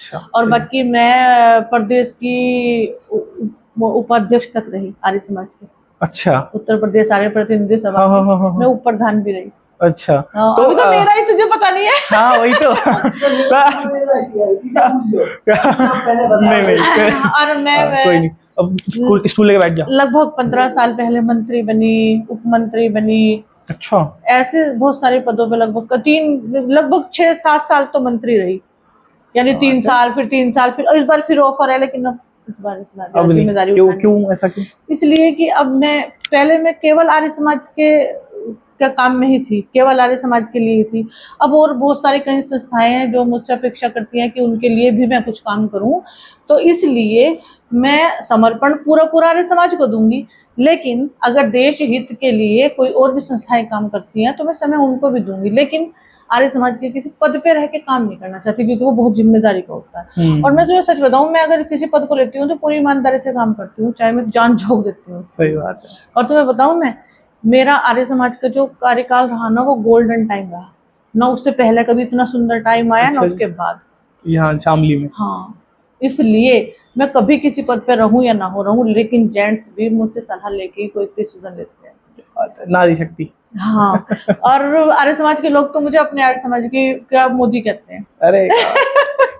अच्छा। और बाकी मैं प्रदेश की उपाध्यक्ष तक रही आर्य समाज के। अच्छा। उत्तर प्रदेश आर्य प्रतिनिधि सभा हाँ, हाँ, हाँ, हाँ, में उप प्रधान भी रही। अच्छा। तो अभी तो मेरा ही तुझे पता नहीं है। हाँ वही तो। नहीं नहीं और मैं कोई नहीं, अब स्टूल लेके बैठ जा। लगभग 15 साल पहले मंत्री बनी, उप मंत्री बनी। अच्छा। ऐसे बहुत सारे पदों पे लगभग 6-7 साल तो मंत्री रही, यानी 3 साल फिर 3 साल फिर, और इस बार फिर ऑफर है, लेकिन अब इस बार इतना जिम्मेदारी क्यों ऐसा क्यों? इसलिए कि अब मैं केवल आर्य समाज के काम में ही थी, केवल आर्य समाज के लिए ही थी। अब और बहुत सारी कई संस्थाएं हैं जो मुझसे अपेक्षा करती हैं कि उनके लिए भी मैं कुछ काम करूं, तो इसलिए मैं समर्पण पूरा आर्य समाज को दूंगी। लेकिन अगर देश हित के लिए कोई और भी संस्थाएं काम करती हैं तो मैं समय उनको भी दूंगी, लेकिन आर्य समाज के किसी पद पे रह के काम नहीं करना चाहती, क्योंकि वो बहुत जिम्मेदारी का होता है। और मैं तुझे सच बताऊं, मैं अगर किसी पद को लेती हूँ तो पूरी ईमानदारी से काम करती हूँ, चाहे मैं जान झोंक देती हूँ। सही बात है। और तुम्हें बताऊं, मेरा आर्य समाज का जो कार्यकाल रहा ना, वो गोल्डन टाइम रहा ना। उससे पहले कभी इतना सुंदर टाइम आया ना उसके बाद, यहाँ शामली में। हाँ, इसलिए मैं कभी किसी पद पे रहूं या ना हो रहूं, लेकिन जेंट्स भी मुझसे सलाह लेके ही कोई डिसीजन लेते हैं। नारी शक्ति। हाँ। और आर्य समाज के लोग तो मुझे अपने आर्य समाज की क्या मोदी कहते हैं। अरे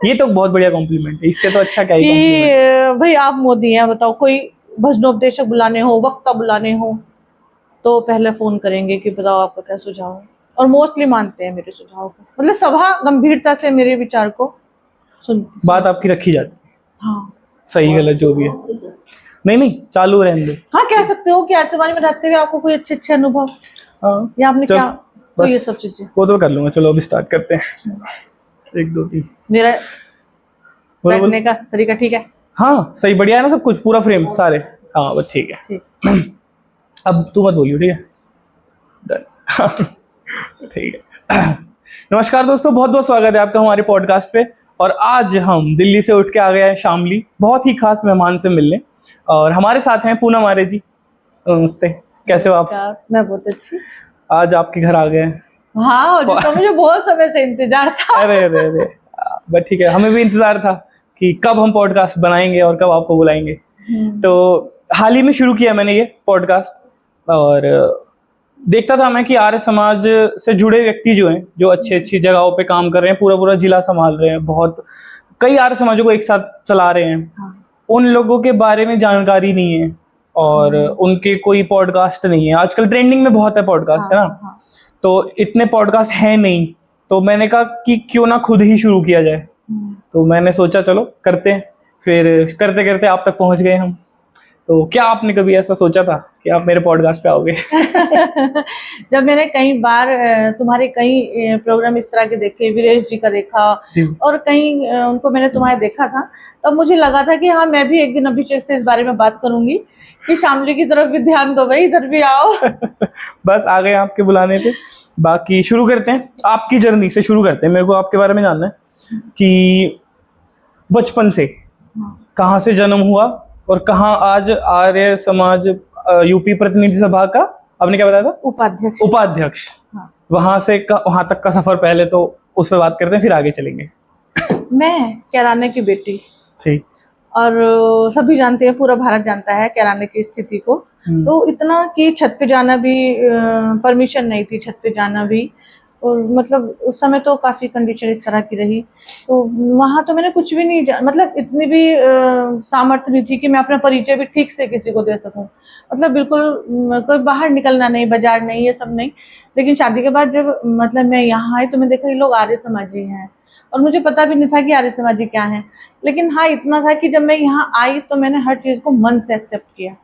ये तो बहुत बढ़िया कॉम्प्लीमेंट है, इससे तो अच्छा क्या ही कि भाई आप मोदी हैं, बताओ कोई भजनोपदेशक बुलाने हो, वक्ता बुलाने हो, तो पहले फोन करेंगे कि बताओ आपका क्या सुझाव है, और मोस्टली मानते हैं मेरे सुझाव को। मतलब सभा गंभीरता से मेरे विचार को सुनती, बात आपकी रखी जाती है। हाँ, सही गलत जो भी है। नहीं चालू रहने दो। हाँ, कह सकते हो कि आर्य समाज में रहते हुए आपको कोई अच्छे अच्छे अनुभव, या आपने क्या, तो ये सब चीजें वो तो कर लूंगा। चलो अभी स्टार्ट करते हैं। 1 2 3। मेरा बैठने का तरीका ठीक है? हाँ सही, बढ़िया है ना सब कुछ, पूरा फ्रेम सारे। हाँ बस ठीक है। अब तू मत बोलियो, ठीक है? ठीक है। नमस्कार दोस्तों, बहुत बहुत स्वागत है आपका हमारे पॉडकास्ट पे। और आज हम दिल्ली से उठ के आ गए हैं शामली, बहुत ही खास मेहमान से मिलने। और हमारे साथ हैं पूनम आर्य जी। नमस्ते, कैसे हो आप? मैं बहुत अच्छी। आज आपके घर आ गए हैं। हाँ, और जिसका मुझे बहुत समय से इंतजार था। अरे बट ठीक है, हमें भी इंतजार था कि कब हम पॉडकास्ट बनाएंगे और कब आपको बुलाएंगे। तो हाल ही में शुरू किया मैंने ये पॉडकास्ट, और देखता था मैं कि आर्य समाज से जुड़े व्यक्ति जो हैं, जो अच्छी जगहों पे काम कर रहे हैं, पूरा जिला संभाल रहे हैं, बहुत कई आर्य समाजों को एक साथ चला रहे हैं, उन लोगों के बारे में जानकारी नहीं है, और उनके कोई पॉडकास्ट नहीं है। आजकल ट्रेंडिंग में बहुत है पॉडकास्ट, है ना? तो इतने पॉडकास्ट है नहीं, तो मैंने कहा कि क्यों ना खुद ही शुरू किया जाए। तो मैंने सोचा चलो करते हैं, फिर करते करते आप तक पहुंच गए हम। तो क्या आपने कभी ऐसा सोचा था कि आप मेरे पॉडकास्ट पे आओगे? जब मैंने कई बार तुम्हारे कई प्रोग्राम इस तरह के देखे, वीरेश जी का देखा, और कहीं उनको मैंने तुम्हारे देखा था, तब मुझे लगा था कि हाँ, मैं भी एक दिन अभिषेक से इस बारे में बात करूंगी कि शामली की तरफ भी ध्यान दो भाई, इधर भी आओ। बस आ गए आपके बुलाने पे। बाकी शुरू करते हैं, आपकी जर्नी से शुरू करते हैं। मेरे को आपके बारे में जानना है कि बचपन से कहाँ से जन्म हुआ और कहाँ आज आर्य समाज यूपी प्रतिनिधि सभा का, आपने क्या बताया था? उपाध्यक्ष। हाँ। वहां से वहां तक का सफर, पहले तो उस पर बात करते हैं, फिर आगे चलेंगे। मैं कैराने की बेटी, ठीक, और सभी जानते हैं, पूरा भारत जानता है कैराने की स्थिति को। तो इतना कि छत पे जाना भी परमिशन नहीं थी, छत पे जाना भी, और मतलब उस समय तो काफी कंडीशन इस तरह की रही। तो वहां तो मैंने कुछ भी नहीं मतलब इतनी भी सामर्थ्य नहीं थी कि मैं अपना परिचय भी ठीक से किसी को दे सकूं। मतलब बिल्कुल कोई बाहर निकलना नहीं, बाजार नहीं, ये सब नहीं। लेकिन शादी के बाद जब मतलब मैं यहाँ आई तो मैं देखा ये लोग आर्य समाजी हैं, और मुझे पता भी नहीं था कि आर्य समाजी क्या है। लेकिन हाँ, इतना था कि जब मैं यहाँ आई तो मैंने हर चीज को मन से एक्सेप्ट किया।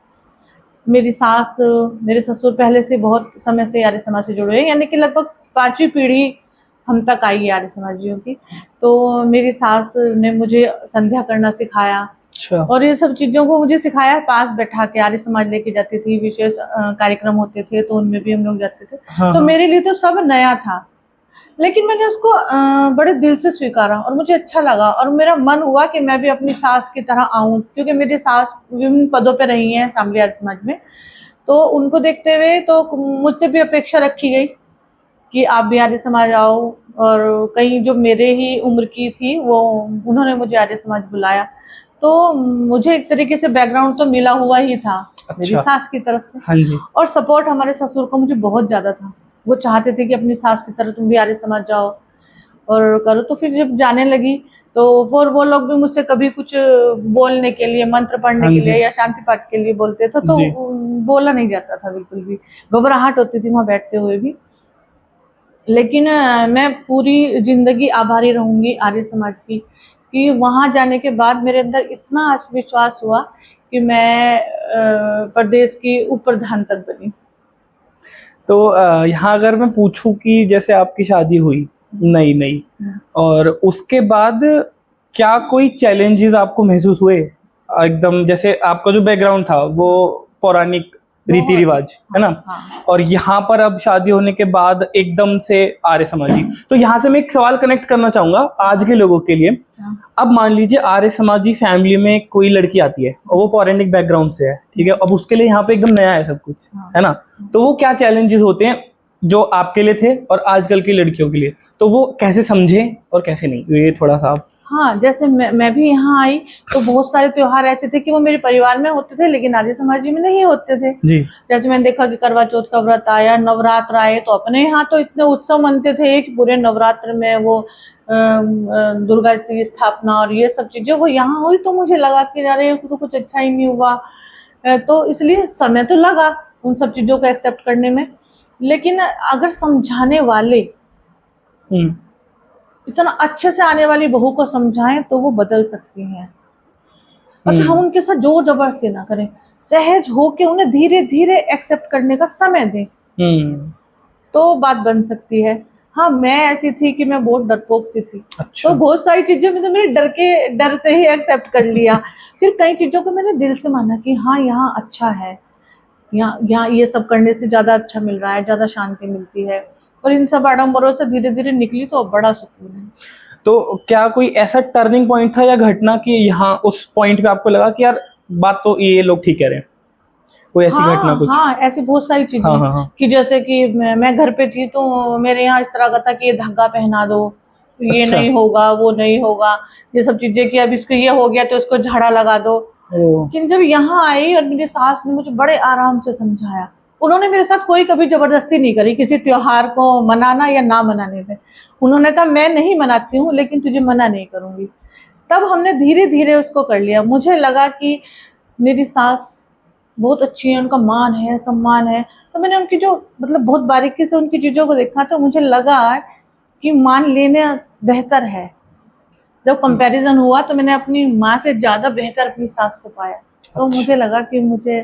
मेरी सास, मेरे ससुर पहले से बहुत समय से आर्य समाज से जुड़े हैं, यानी कि लगभग 5वीं पीढ़ी हम तक आई है आर्य समाजियों की। तो मेरी सास ने मुझे संध्या करना सिखाया। अच्छा। और ये सब चीजों को मुझे सिखाया, पास बैठा के आर्य समाज लेके जाती थी, विशेष कार्यक्रम होते थे तो उनमें भी हम लोग जाते थे। तो मेरे लिए तो सब नया था, लेकिन मैंने उसको बड़े दिल से स्वीकारा और मुझे अच्छा लगा, और मेरा मन हुआ कि मैं भी अपनी सास की तरह आऊं, क्योंकि मेरी सास विभिन्न पदों पे रही हैं शामली आर्य समाज में। तो उनको देखते हुए तो मुझसे भी अपेक्षा रखी गई कि आप भी आर्य समाज आओ, और कई जो मेरे ही उम्र की थी वो, उन्होंने मुझे आर्य समाज बुलाया। तो मुझे एक तरीके से बैकग्राउंड तो मिला हुआ ही था मेरी अच्छा। सास की तरफ से, हाँ जी। और सपोर्ट हमारे ससुर को मुझे बहुत ज़्यादा था। वो चाहते थे कि अपनी सास की तरह तुम भी आर्य समाज जाओ और करो। तो फिर जब जाने लगी तो वो लोग भी मुझसे कभी कुछ बोलने के लिए, मंत्र पढ़ने हाँ के जी। लिए या शांति पाठ के लिए बोलते थे, तो जी। बोला नहीं जाता था बिल्कुल भी, घबराहट होती थी वहाँ बैठते हुए भी। लेकिन मैं पूरी जिंदगी आभारी रहूंगी आर्य समाज की, कि वहां जाने के बाद मेरे अंदर इतना आत्मविश्वास हुआ कि मैं प्रदेश की उप प्रधान तक बनी। तो यहाँ अगर मैं पूछूं कि जैसे आपकी शादी हुई नई नई, और उसके बाद क्या कोई चैलेंजेस आपको महसूस हुए? एकदम जैसे आपका जो बैकग्राउंड था वो पौराणिक रीति रिवाज है ना, हाँ। और यहाँ पर अब शादी होने के बाद एकदम से आर्य समाजी। तो यहाँ से मैं एक सवाल कनेक्ट करना चाहूंगा आज के लोगों के लिए। अब मान लीजिए आर्य समाजी फैमिली में कोई लड़की आती है और वो पौराणिक बैकग्राउंड से है, ठीक है, अब उसके लिए यहाँ पे एकदम नया है सब कुछ, है ना, तो वो क्या चैलेंजेस होते हैं जो आपके लिए थे और आजकल की लड़कियों के लिए, तो वो कैसे समझे और कैसे नहीं, तो ये थोड़ा सा आप। हाँ, जैसे मैं भी यहाँ आई तो बहुत सारे त्योहार ऐसे थे कि वो मेरे परिवार में होते थे लेकिन आर्य समाज में नहीं होते थे जी। जैसे मैंने देखा कि करवा चौथ का व्रत आया, नवरात्र आए, तो अपने यहाँ तो इतने उत्सव मनते थे कि पूरे नवरात्र में वो दुर्गा की स्थापना और ये सब चीजें वो यहाँ हुई, तो मुझे लगा कि अरे तो कुछ अच्छा ही नहीं हुआ। तो इसलिए समय तो लगा उन सब चीजों को एक्सेप्ट करने में, लेकिन अगर समझाने वाले इतना अच्छे से आने वाली बहू को समझाएं तो वो बदल सकती हैं। और हम उनके साथ जोर जबरदस्ती ना करें, सहज होके उन्हें धीरे धीरे एक्सेप्ट करने का समय दें, तो बात बन सकती है। हाँ, मैं ऐसी थी कि मैं बहुत डरपोक सी थी। अच्छा। तो बहुत सारी चीजें मैंने मेरे डर से ही एक्सेप्ट कर लिया। फिर कई चीजों को मैंने दिल से माना कि हाँ यहाँ अच्छा है, यहाँ ये सब करने से ज्यादा अच्छा मिल रहा है, ज्यादा शांति मिलती है, और इन सब आडम्बरों से धीरे धीरे निकली तो अब बड़ा सुकून है। तो क्या कोई ऐसा टर्निंग पॉइंट था या घटना कि यहाँ उस पॉइंट पे आपको लगा कि यार बात तो ये लोग ठीक कह रहे हैं, कोई ऐसी घटना कुछ? हाँ, ऐसी बहुत सारी चीजें हाँ। कि जैसे कि मैं घर पे थी तो मेरे यहाँ इस तरह का था कि ये धागा पहना दो, ये अच्छा। नहीं होगा, वो नहीं होगा, ये सब चीजें कि अब इसको ये हो गया तो इसको झाड़ा लगा दो। लेकिन जब यहाँ आई और मेरी सास ने मुझे बड़े आराम से समझाया, उन्होंने मेरे साथ कोई कभी जबरदस्ती नहीं करी किसी त्योहार को मनाना या ना मनाने में। उन्होंने कहा मैं नहीं मनाती हूँ लेकिन तुझे मना नहीं करूंगी। तब हमने धीरे धीरे उसको कर लिया। मुझे लगा कि मेरी सास बहुत अच्छी है, उनका मान है, सम्मान है, तो मैंने उनकी जो मतलब बहुत बारीकी से उनकी चीजों को देखा तो मुझे लगा कि मान लेना बेहतर है। जब कंपैरिजन हुआ तो मैंने अपनी माँ से ज्यादा बेहतर अपनी सास को पाया, तो मुझे लगा कि मुझे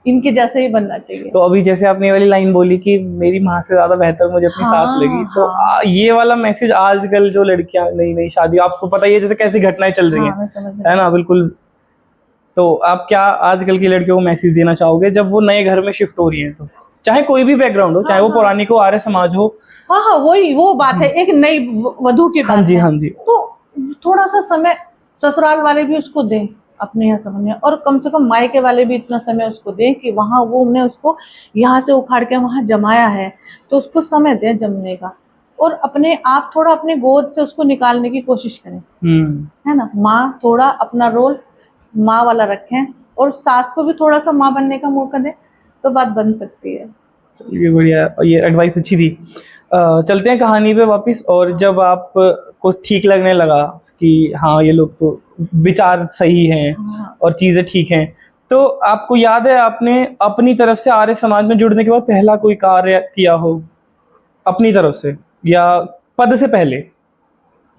इनके जैसे ही बनना चाहिए। तो अभी जैसे आपने ये वाली लाइन बोली कि मेरी माँ से ज्यादा बेहतर मुझे अपनी सास लगी, तो ये वाला मैसेज आजकल जो लड़कियां नई नई शादी, आपको पता ही है जैसे कैसी घटनाएं चल रही हैं, है ना, बिल्कुल। तो आप क्या आजकल की लड़कियों को मैसेज देना चाहोगे जब वो नए घर में शिफ्ट हो रही हैं, तो चाहे कोई भी बैकग्राउंड हो, चाहे वो पौराणिक हो, आर्य समाज हो? हाँ, वही वो बात है, एक नई वधू की बात है। हाँ जी। तो थोड़ा सा समय ससुराल वाले भी उसको दें अपने यहाँ समझने, और कम से कम मायके वाले भी इतना समय उसको दें कि वहाँ वो उन्हें उसको यहाँ से उखाड़ के वहाँ जमाया है तो उसको समय दें जमने का, और अपने आप थोड़ा अपने गोद से उसको निकालने की कोशिश करें, है ना। माँ थोड़ा अपना रोल माँ वाला रखें और सास को भी थोड़ा सा माँ बनने का मौका दें, तो बात बन सकती है। चलिए बढ़िया, ये एडवाइस अच्छी थी। चलते हैं कहानी पे वापस। और जब आप को ठीक लगने लगा कि हाँ ये लोग तो विचार सही हैं और चीजें ठीक हैं, तो आपको याद है आपने अपनी तरफ से आर्य समाज में जुड़ने के बाद पहला कोई कार्य किया हो अपनी तरफ से, या पद से पहले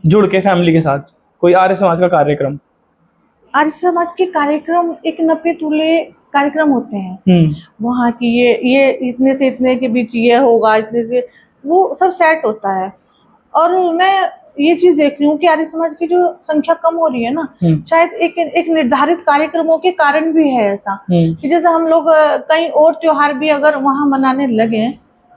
जुड़ के फैमिली के साथ कोई आर्य समाज का कार्यक्रम? आर्य समाज के कार्यक्रम एक नपे तुले कार्यक्रम होते हैं वहाँ की, ये इतने से इतने के बीच ये होगा, इतने से वो सब सेट होता है। और मैं ये चीज देख रही हूँ कि आर्य समाज की जो संख्या कम हो रही है ना, शायद एक निर्धारित कार्यक्रमों के कारण भी है ऐसा, कि जैसे हम लोग कई और त्योहार भी अगर वहाँ मनाने लगे,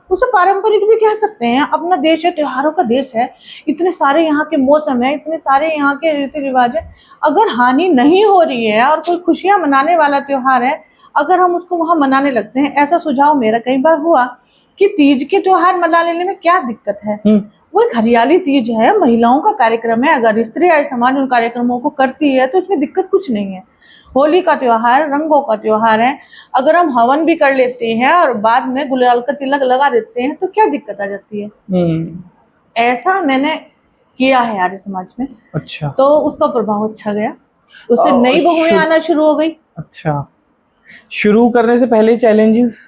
उसे पारंपरिक भी कह सकते हैं, अपना देश है, त्योहारों का देश है, इतने सारे यहाँ के मौसम है, इतने सारे यहाँ के रीति रिवाज है, अगर हानि नहीं हो रही है और कोई खुशियां मनाने वाला त्योहार है, अगर हम उसको वहां मनाने लगते हैं, ऐसा सुझाव मेरा कई बार हुआ कि तीज के त्योहार मना लेने में क्या दिक्कत है। वो एक हरियाली तीज है, महिलाओं का कार्यक्रम है, अगर स्त्री आर्य समाज उन कार्यक्रमों को करती है तो इसमें दिक्कत कुछ नहीं है। होली का त्योहार रंगों का त्योहार है, अगर हम हवन भी कर लेते हैं और बाद में गुलाल का तिलक लगा देते हैं तो क्या दिक्कत आ जाती है। ऐसा मैंने किया है आर्य समाज में। अच्छा। तो उसका प्रभाव अच्छा गया, उससे नई बहुएं आना शुरू हो गई। अच्छा, शुरू करने से पहले चैलेंजेस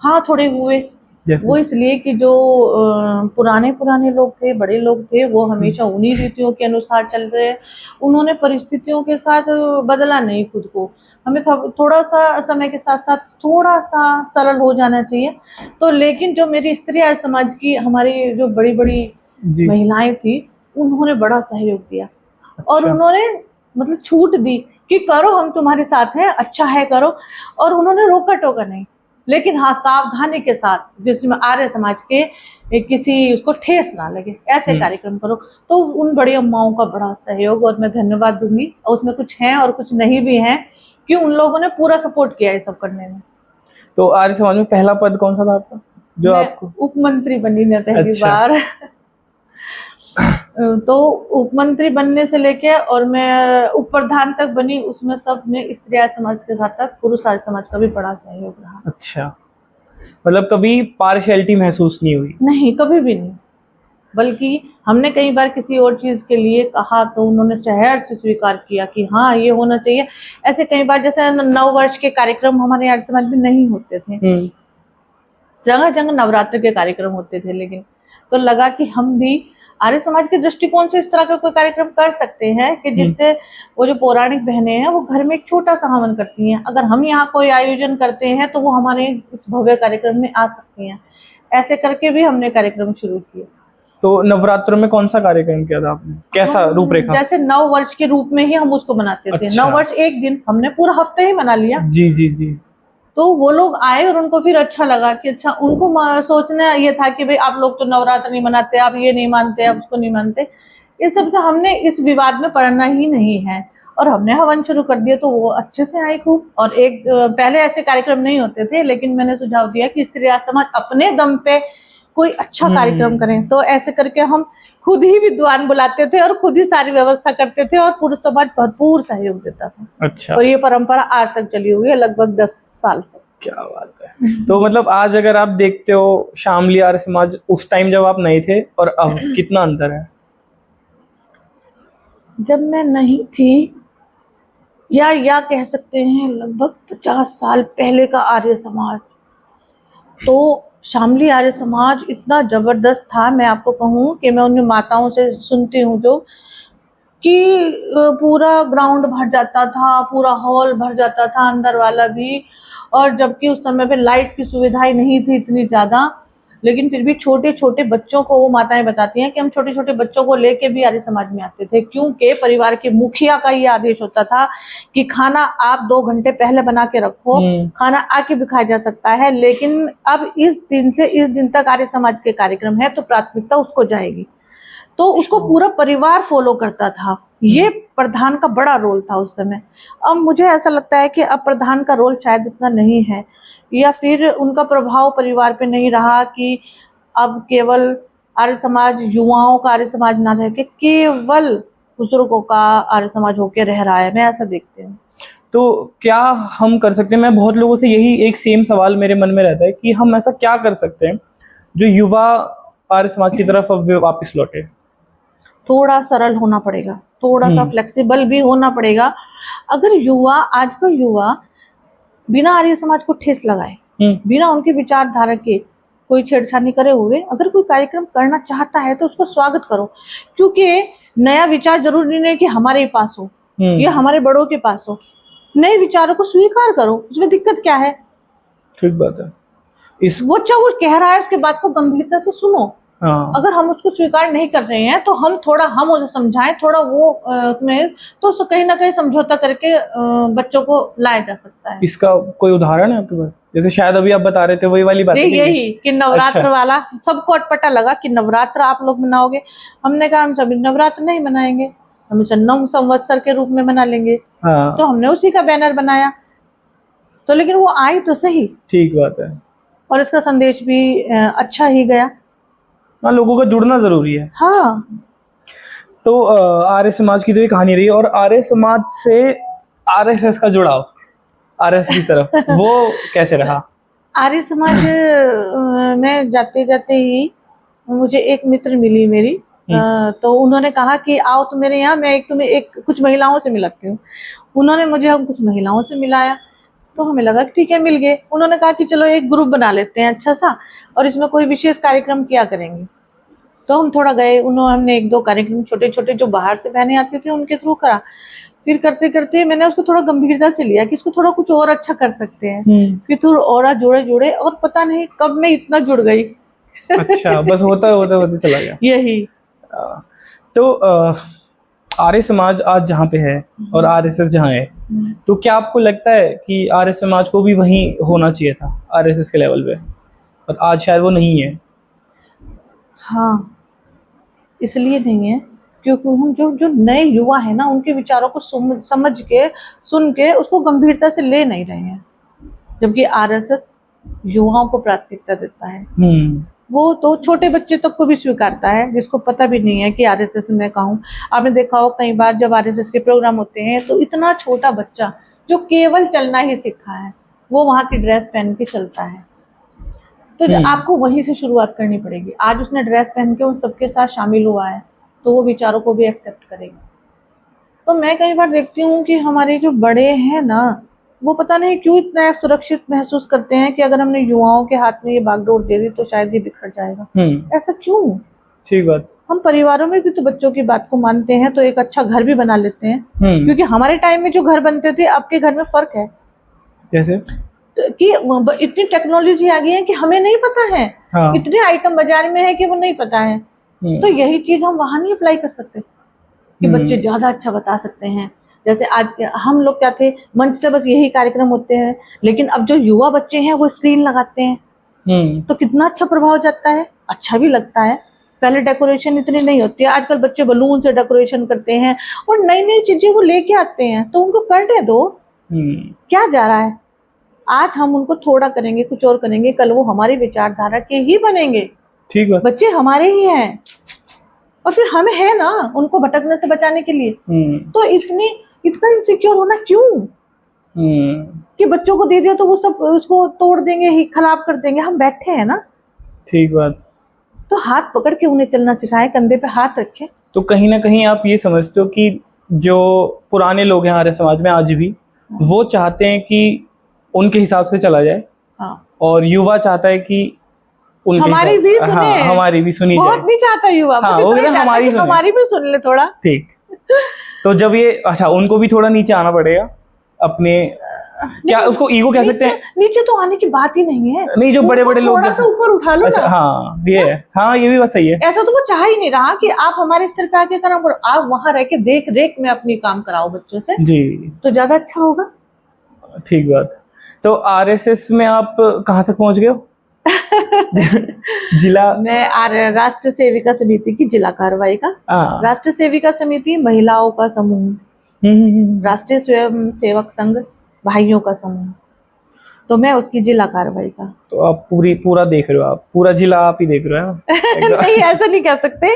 हाँ थोड़े हुए, वो इसलिए कि जो पुराने लोग थे, बड़े लोग थे, वो हमेशा उन्हीं रीतियों के अनुसार चल रहे हैं। उन्होंने परिस्थितियों के साथ बदला नहीं खुद को। हमें थोड़ा सा समय के साथ साथ थोड़ा सा सरल हो जाना चाहिए। तो लेकिन जो मेरी स्त्री आर्य समाज की हमारी जो बड़ी बड़ी महिलाएं थी, उन्होंने बड़ा सहयोग दिया। और उन्होंने मतलब छूट दी कि करो, हम तुम्हारे साथ हैं, अच्छा है करो। और उन्होंने रोका टोका नहीं, लेकिन हाँ सावधानी के साथ, जिसमें आर्य समाज के किसी उसको ठेस ना लगे, ऐसे कार्यक्रम करो। तो उन बड़ी अम्माओं का बड़ा सहयोग, और मैं धन्यवाद दूंगी। और उसमें कुछ हैं और कुछ नहीं भी हैं, कि उन लोगों ने पूरा सपोर्ट किया है सब करने में। तो आर्य समाज में पहला पद कौन सा था आपका, जो आपको? उप मंत्री बनी मैं पहली बार। तो उप मंत्री बनने से लेके और मैं उप प्रधान तक बनी, उसमें सब में स्त्री आर्य समाज के साथ साथ पुरुष आर्य समाज का भी बड़ा सहयोग रहा। अच्छा, मतलब कभी पार्शियलिटी महसूस नहीं हुई? नहीं, कभी भी नहीं। बल्कि हमने कई बार किसी और चीज के लिए कहा तो उन्होंने शहर से स्वीकार किया कि हाँ ये होना चाहिए। ऐसे कई बार जैसे 9 वर्ष के कार्यक्रम हमारे आर्य समाज में नहीं होते थे, जगह जगह नवरात्र के कार्यक्रम होते थे, लेकिन तो लगा कि हम भी आर्य समाज के दृष्टिकोण से इस तरह का कोई कार्यक्रम कर सकते हैं कि जिससे वो जो पौराणिक बहनें हैं वो घर में एक छोटा सा हवन करती हैं। अगर हम यहाँ कोई आयोजन करते हैं तो वो हमारे इस भव्य कार्यक्रम में आ सकती हैं। ऐसे करके भी हमने कार्यक्रम शुरू किए। तो नवरात्रों में कौन सा कार्यक्रम किया था आपने, कैसा रूपरेखा? जैसे 9 वर्ष के रूप में ही हम उसको मनाते थे। अच्छा। 9 वर्ष एक दिन, हमने पूरा हफ्ते ही मना लिया। जी जी जी। तो वो लोग आए और उनको फिर अच्छा लगा कि अच्छा, उनको सोचना ये था कि भाई आप लोग तो नवरात्र नहीं मनाते, आप ये नहीं मानते, आप उसको नहीं मानते। इस सब से हमने इस विवाद में पड़ना ही नहीं है, और हमने हवन शुरू कर दिया तो वो अच्छे से आई खूब। और एक पहले ऐसे कार्यक्रम नहीं होते थे, लेकिन मैंने सुझाव दिया कि स्त्री आर्य समाज अपने दम पे कोई अच्छा कार्यक्रम करें। तो ऐसे करके हम खुद ही विद्वान बुलाते थे और खुद ही सारी व्यवस्था करते थे, और पुरुष समाज भरपूर सहयोग देता था। अच्छा। और ये परंपरा आज तक चली हुई है, लगभग 10 साल से। क्या बात है। तो मतलब आज अगर आप देखते हो शामली आर्य समाज उस टाइम जब आप नहीं थे और अब, कितना अंतर है? जब मैं नहीं थी, या कह सकते हैं लगभग 50 साल पहले का आर्य समाज, तो शामली आर्य समाज इतना जबरदस्त था। मैं आपको कहूँ कि मैं उन माताओं से सुनती हूँ जो कि पूरा ग्राउंड भर जाता था, पूरा हॉल भर जाता था, अंदर वाला भी। और जबकि उस समय पे लाइट की सुविधाएं नहीं थी इतनी ज़्यादा, लेकिन फिर भी छोटे छोटे बच्चों को, वो माताएं बताती हैं कि हम छोटे छोटे बच्चों को लेके भी आर्य समाज में आते थे, क्योंकि परिवार के मुखिया का ये आदेश होता था कि खाना आप 2 घंटे पहले बना के रखो, खाना आके भी खाया जा सकता है। लेकिन अब इस दिन से इस दिन तक आर्य समाज के कार्यक्रम है तो प्राथमिकता उसको जाएगी। तो उसको पूरा परिवार फॉलो करता था। ये प्रधान का बड़ा रोल था उस समय। अब मुझे ऐसा लगता है कि अब प्रधान का रोल शायद इतना नहीं है, या फिर उनका प्रभाव परिवार पे नहीं रहा कि अब केवल आर्य समाज, युवाओं का आर्य समाज ना रह के केवल बुजुर्गों का आर्य समाज होके रह रहा है। मैं ऐसा देखती हूँ। तो क्या हम कर सकते हैं, मैं बहुत लोगों से यही एक सेम सवाल मेरे मन में रहता है कि हम ऐसा क्या कर सकते हैं जो युवा आर्य समाज की तरफ अब वापस लौटे? थोड़ा सरल होना पड़ेगा, थोड़ा सा फ्लेक्सिबल भी होना पड़ेगा। अगर युवा, आज का युवा बिना आर्य समाज को ठेस लगाए, बिना उनकी विचारधारा के कोई छेड़छाड़ करे हुए अगर कोई कार्यक्रम करना चाहता है तो उसको स्वागत करो। क्योंकि नया विचार जरूरी नहीं कि हमारे ही पास हो या हमारे बड़ों के पास हो। नए विचारों को स्वीकार करो, उसमें दिक्कत क्या है? ठीक बात है। वो कह रहा है उसके बात को गंभीरता से सुनो। अगर हम उसको स्वीकार नहीं कर रहे हैं तो हम उसे समझाएं, थोड़ा वो में तो कहीं ना कहीं समझौता करके बच्चों को लाया जा सकता है। इसका कोई उदाहरण है आपके पास? जैसे शायद अभी आप बता रहे थे वही वाली बात। यही कि नवरात्र। अच्छा। वाला सबको अटपटा लगा कि नवरात्र आप लोग मनाओगे। हमने कहा हम सभी नवरात्र नहीं मनाएंगे, हम इसे नव संवत्सर के रूप में मना लेंगे। तो हमने उसी का बैनर बनाया। तो लेकिन वो आई तो सही। ठीक बात है। और इसका संदेश भी अच्छा ही गया। हाँ, लोगों का जुड़ना जरूरी है। हाँ, तो आर्य समाज की तो ये कहानी रही है, और आर्य समाज से आरएसएस का जुड़ाव, आरएसएस की तरफ, वो कैसे रहा? आर्य समाज में जाते जाते ही मुझे एक मित्र मिली मेरी, तो उन्होंने कहा कि आओ तुम मेरे यहाँ, मैं तुम्हें कुछ महिलाओं से मिलाती हूँ। उन्होंने मुझे हम कुछ महिलाओं से मिलाया, तो हमें लगा कि ठीक है, मिल गए। उन्होंने कहा कि चलो एक ग्रुप बना लेते हैं अच्छा सा, और इसमें कोई विशेष कार्यक्रम किया करेंगे। तो हम थोड़ा गए, हमने 1-2 कार्यक्रम छोटे छोटे जो बाहर से बहनें आती थी उनके थ्रू करा। फिर करते करते मैंने उसको थोड़ा गंभीरता से लिया कि इसको थोड़ा कुछ और अच्छा कर सकते हैं। फिर थोड़ा और जुड़े, और पता नहीं कब मैं इतना जुड़ गई। अच्छा, बस होता होता चला गया यही। तो आर्य समाज आज जहाँ पे है और आरएसएस जहाँ है, तो क्या आपको लगता है कि आर्य समाज को भी वहीं होना चाहिए था, आरएसएस के लेवल पे, और आज शायद वो नहीं है? हाँ, इसलिए नहीं है क्योंकि हम जो नए युवा है ना, उनके विचारों को समझ के, सुन के उसको गंभीरता से ले नहीं रहे हैं। जबकि आरएसएस युवाओं को प्राथमिकता देता है। वो तो छोटे बच्चे तक को भी स्वीकारता है, जिसको पता भी नहीं है कि आरएसएस में कहूँ। आपने देखा हो कई बार जब आरएसएस के प्रोग्राम होते हैं तो इतना छोटा बच्चा जो केवल चलना ही सीखा है, वो वहाँ की ड्रेस पहन के चलता है। तो आपको वहीं से शुरुआत करनी पड़ेगी। आज उसने ड्रेस पहन के उन सबके साथ शामिल हुआ है, तो वो विचारों को भी एक्सेप्ट करेगा। तो मैं कई बार देखती हूँ कि हमारे जो बड़े हैं ना, वो पता नहीं क्यों इतना सुरक्षित महसूस करते हैं कि अगर हमने युवाओं के हाथ में ये बागडोर दे दी तो शायद ये बिखर जाएगा। ऐसा क्यों? ठीक बात। हम परिवारों में भी तो बच्चों की बात को मानते हैं, तो एक अच्छा घर भी बना लेते हैं। क्योंकि हमारे टाइम में जो घर बनते थे, आपके घर में फर्क है। जैसे कि इतनी टेक्नोलॉजी आ गई है कि हमें नहीं पता है। हाँ। इतने आइटम बाजार में है कि वो नहीं पता है। तो यही चीज हम वहां नहीं अप्लाई कर सकते कि बच्चे ज्यादा अच्छा बता सकते हैं। जैसे आज हम लोग क्या थे, मंच से बस यही कार्यक्रम होते हैं, लेकिन अब जो युवा बच्चे हैं वो स्क्रीन लगाते हैं, तो कितना अच्छा प्रभाव जाता है, अच्छा भी लगता है। पहले डेकोरेशन इतनी नहीं होती है, आजकल बच्चे बलून से डेकोरेशन करते हैं और नई नई चीजें वो लेके आते हैं, तो उनको करने दो। क्या जा रहा है? आज हम उनको थोड़ा करेंगे, कुछ और करेंगे, कल वो हमारी विचारधारा के ही बनेंगे। ठीक है, बच्चे हमारे ही हैं और फिर हमें है ना उनको भटकने से बचाने के लिए। तो इतना इनसिक्योर होना क्यों? कि बच्चों को दे दिया तो वो सब उसको तोड़ देंगे, ही खराब कर देंगे। हम बैठे हैं ना। ठीक बात। तो हाथ पकड़ के उन्हें चलना सिखाएं, कंधे पे हाथ रखें। तो कहीं ना कहीं आप ये समझते हो कि जो पुराने लोग हैं हमारे समाज में आज भी, वो चाहते हैं कि उनके हिसाब से चला जाए। हाँ। और युवा चाहता है कि हमारी भी सुने। हाँ, हमारी भी सुनी बहुत नहीं चाहता युवा, हाँ, हमारी भी सुन ले थोड़ा। ठीक। तो जब ये अच्छा, उनको भी थोड़ा नीचे आना पड़ेगा अपने, क्या उसको ईगो कह सकते हैं? नीचे तो आने की बात ही नहीं है। नहीं, जो बड़े बड़े लोग, थोड़ा सा ऊपर उठा लो। अच्छा, हाँ ये है, हाँ ये भी बात सही है। ऐसा तो वो चाह ही नहीं रहा कि आप हमारे स्तर पे आके कराओ, आप वहां रह के देख रेख में अपनी काम कराओ बच्चों से जी, तो ज्यादा अच्छा होगा। ठीक बात। तो आरएसएस में आप कहाँ तक पहुंच गए हो? जिला? मैं राष्ट्र सेविका समिति की जिला कार्रवाई का। राष्ट्र सेविका समिति महिलाओं का समूह, राष्ट्रीय स्वयं सेवक संघ भाइयों का समूह, तो मैं उसकी जिला कार्रवाई का। तो आप पूरा देख रहे हो, आप पूरा जिला आप ही देख रहे हो? नहीं, ऐसा नहीं कह सकते।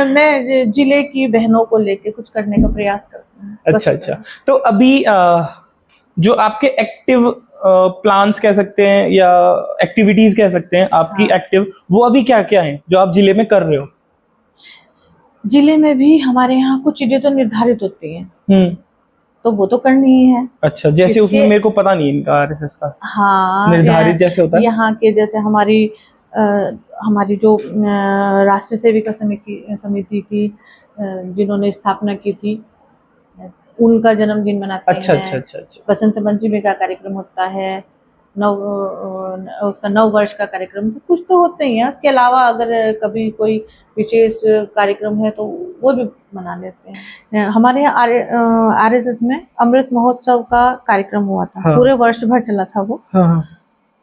मैं जिले की बहनों को लेके कुछ करने का प्रयास करती हूँ। अच्छा। तो अभी जो आपके एक्टिव प्लान्स कह सकते हैं या एक्टिविटीज कह सकते हैं आपकी, हाँ। एक्टिव, वो अभी क्या क्या है जो आप जिले में कर रहे हो? जिले में भी हमारे यहाँ कुछ चीजें तो निर्धारित होती हैं, तो वो तो करनी ही है। अच्छा, जैसे उसमें मेरे को पता नहीं इनका आरएसएस का। हाँ, निर्धारित जैसे होता है यहाँ के, जैसे हमारी जो राष्ट्रीय सेविका समिति की जिन्होंने स्थापना की थी, उनका जन्मदिन मनाते हैं। अच्छा। बसंत पंचमी का कार्यक्रम होता है, उसका 9 वर्ष का कार्यक्रम, तो कुछ तो होते ही हैं। उसके अलावा अगर कभी कोई विशेष कार्यक्रम है तो वो भी मना लेते हैं। हमारे यहाँ आरएसएस में अमृत महोत्सव का कार्यक्रम हुआ था। हाँ। पूरे वर्ष भर चला था वो। हाँ।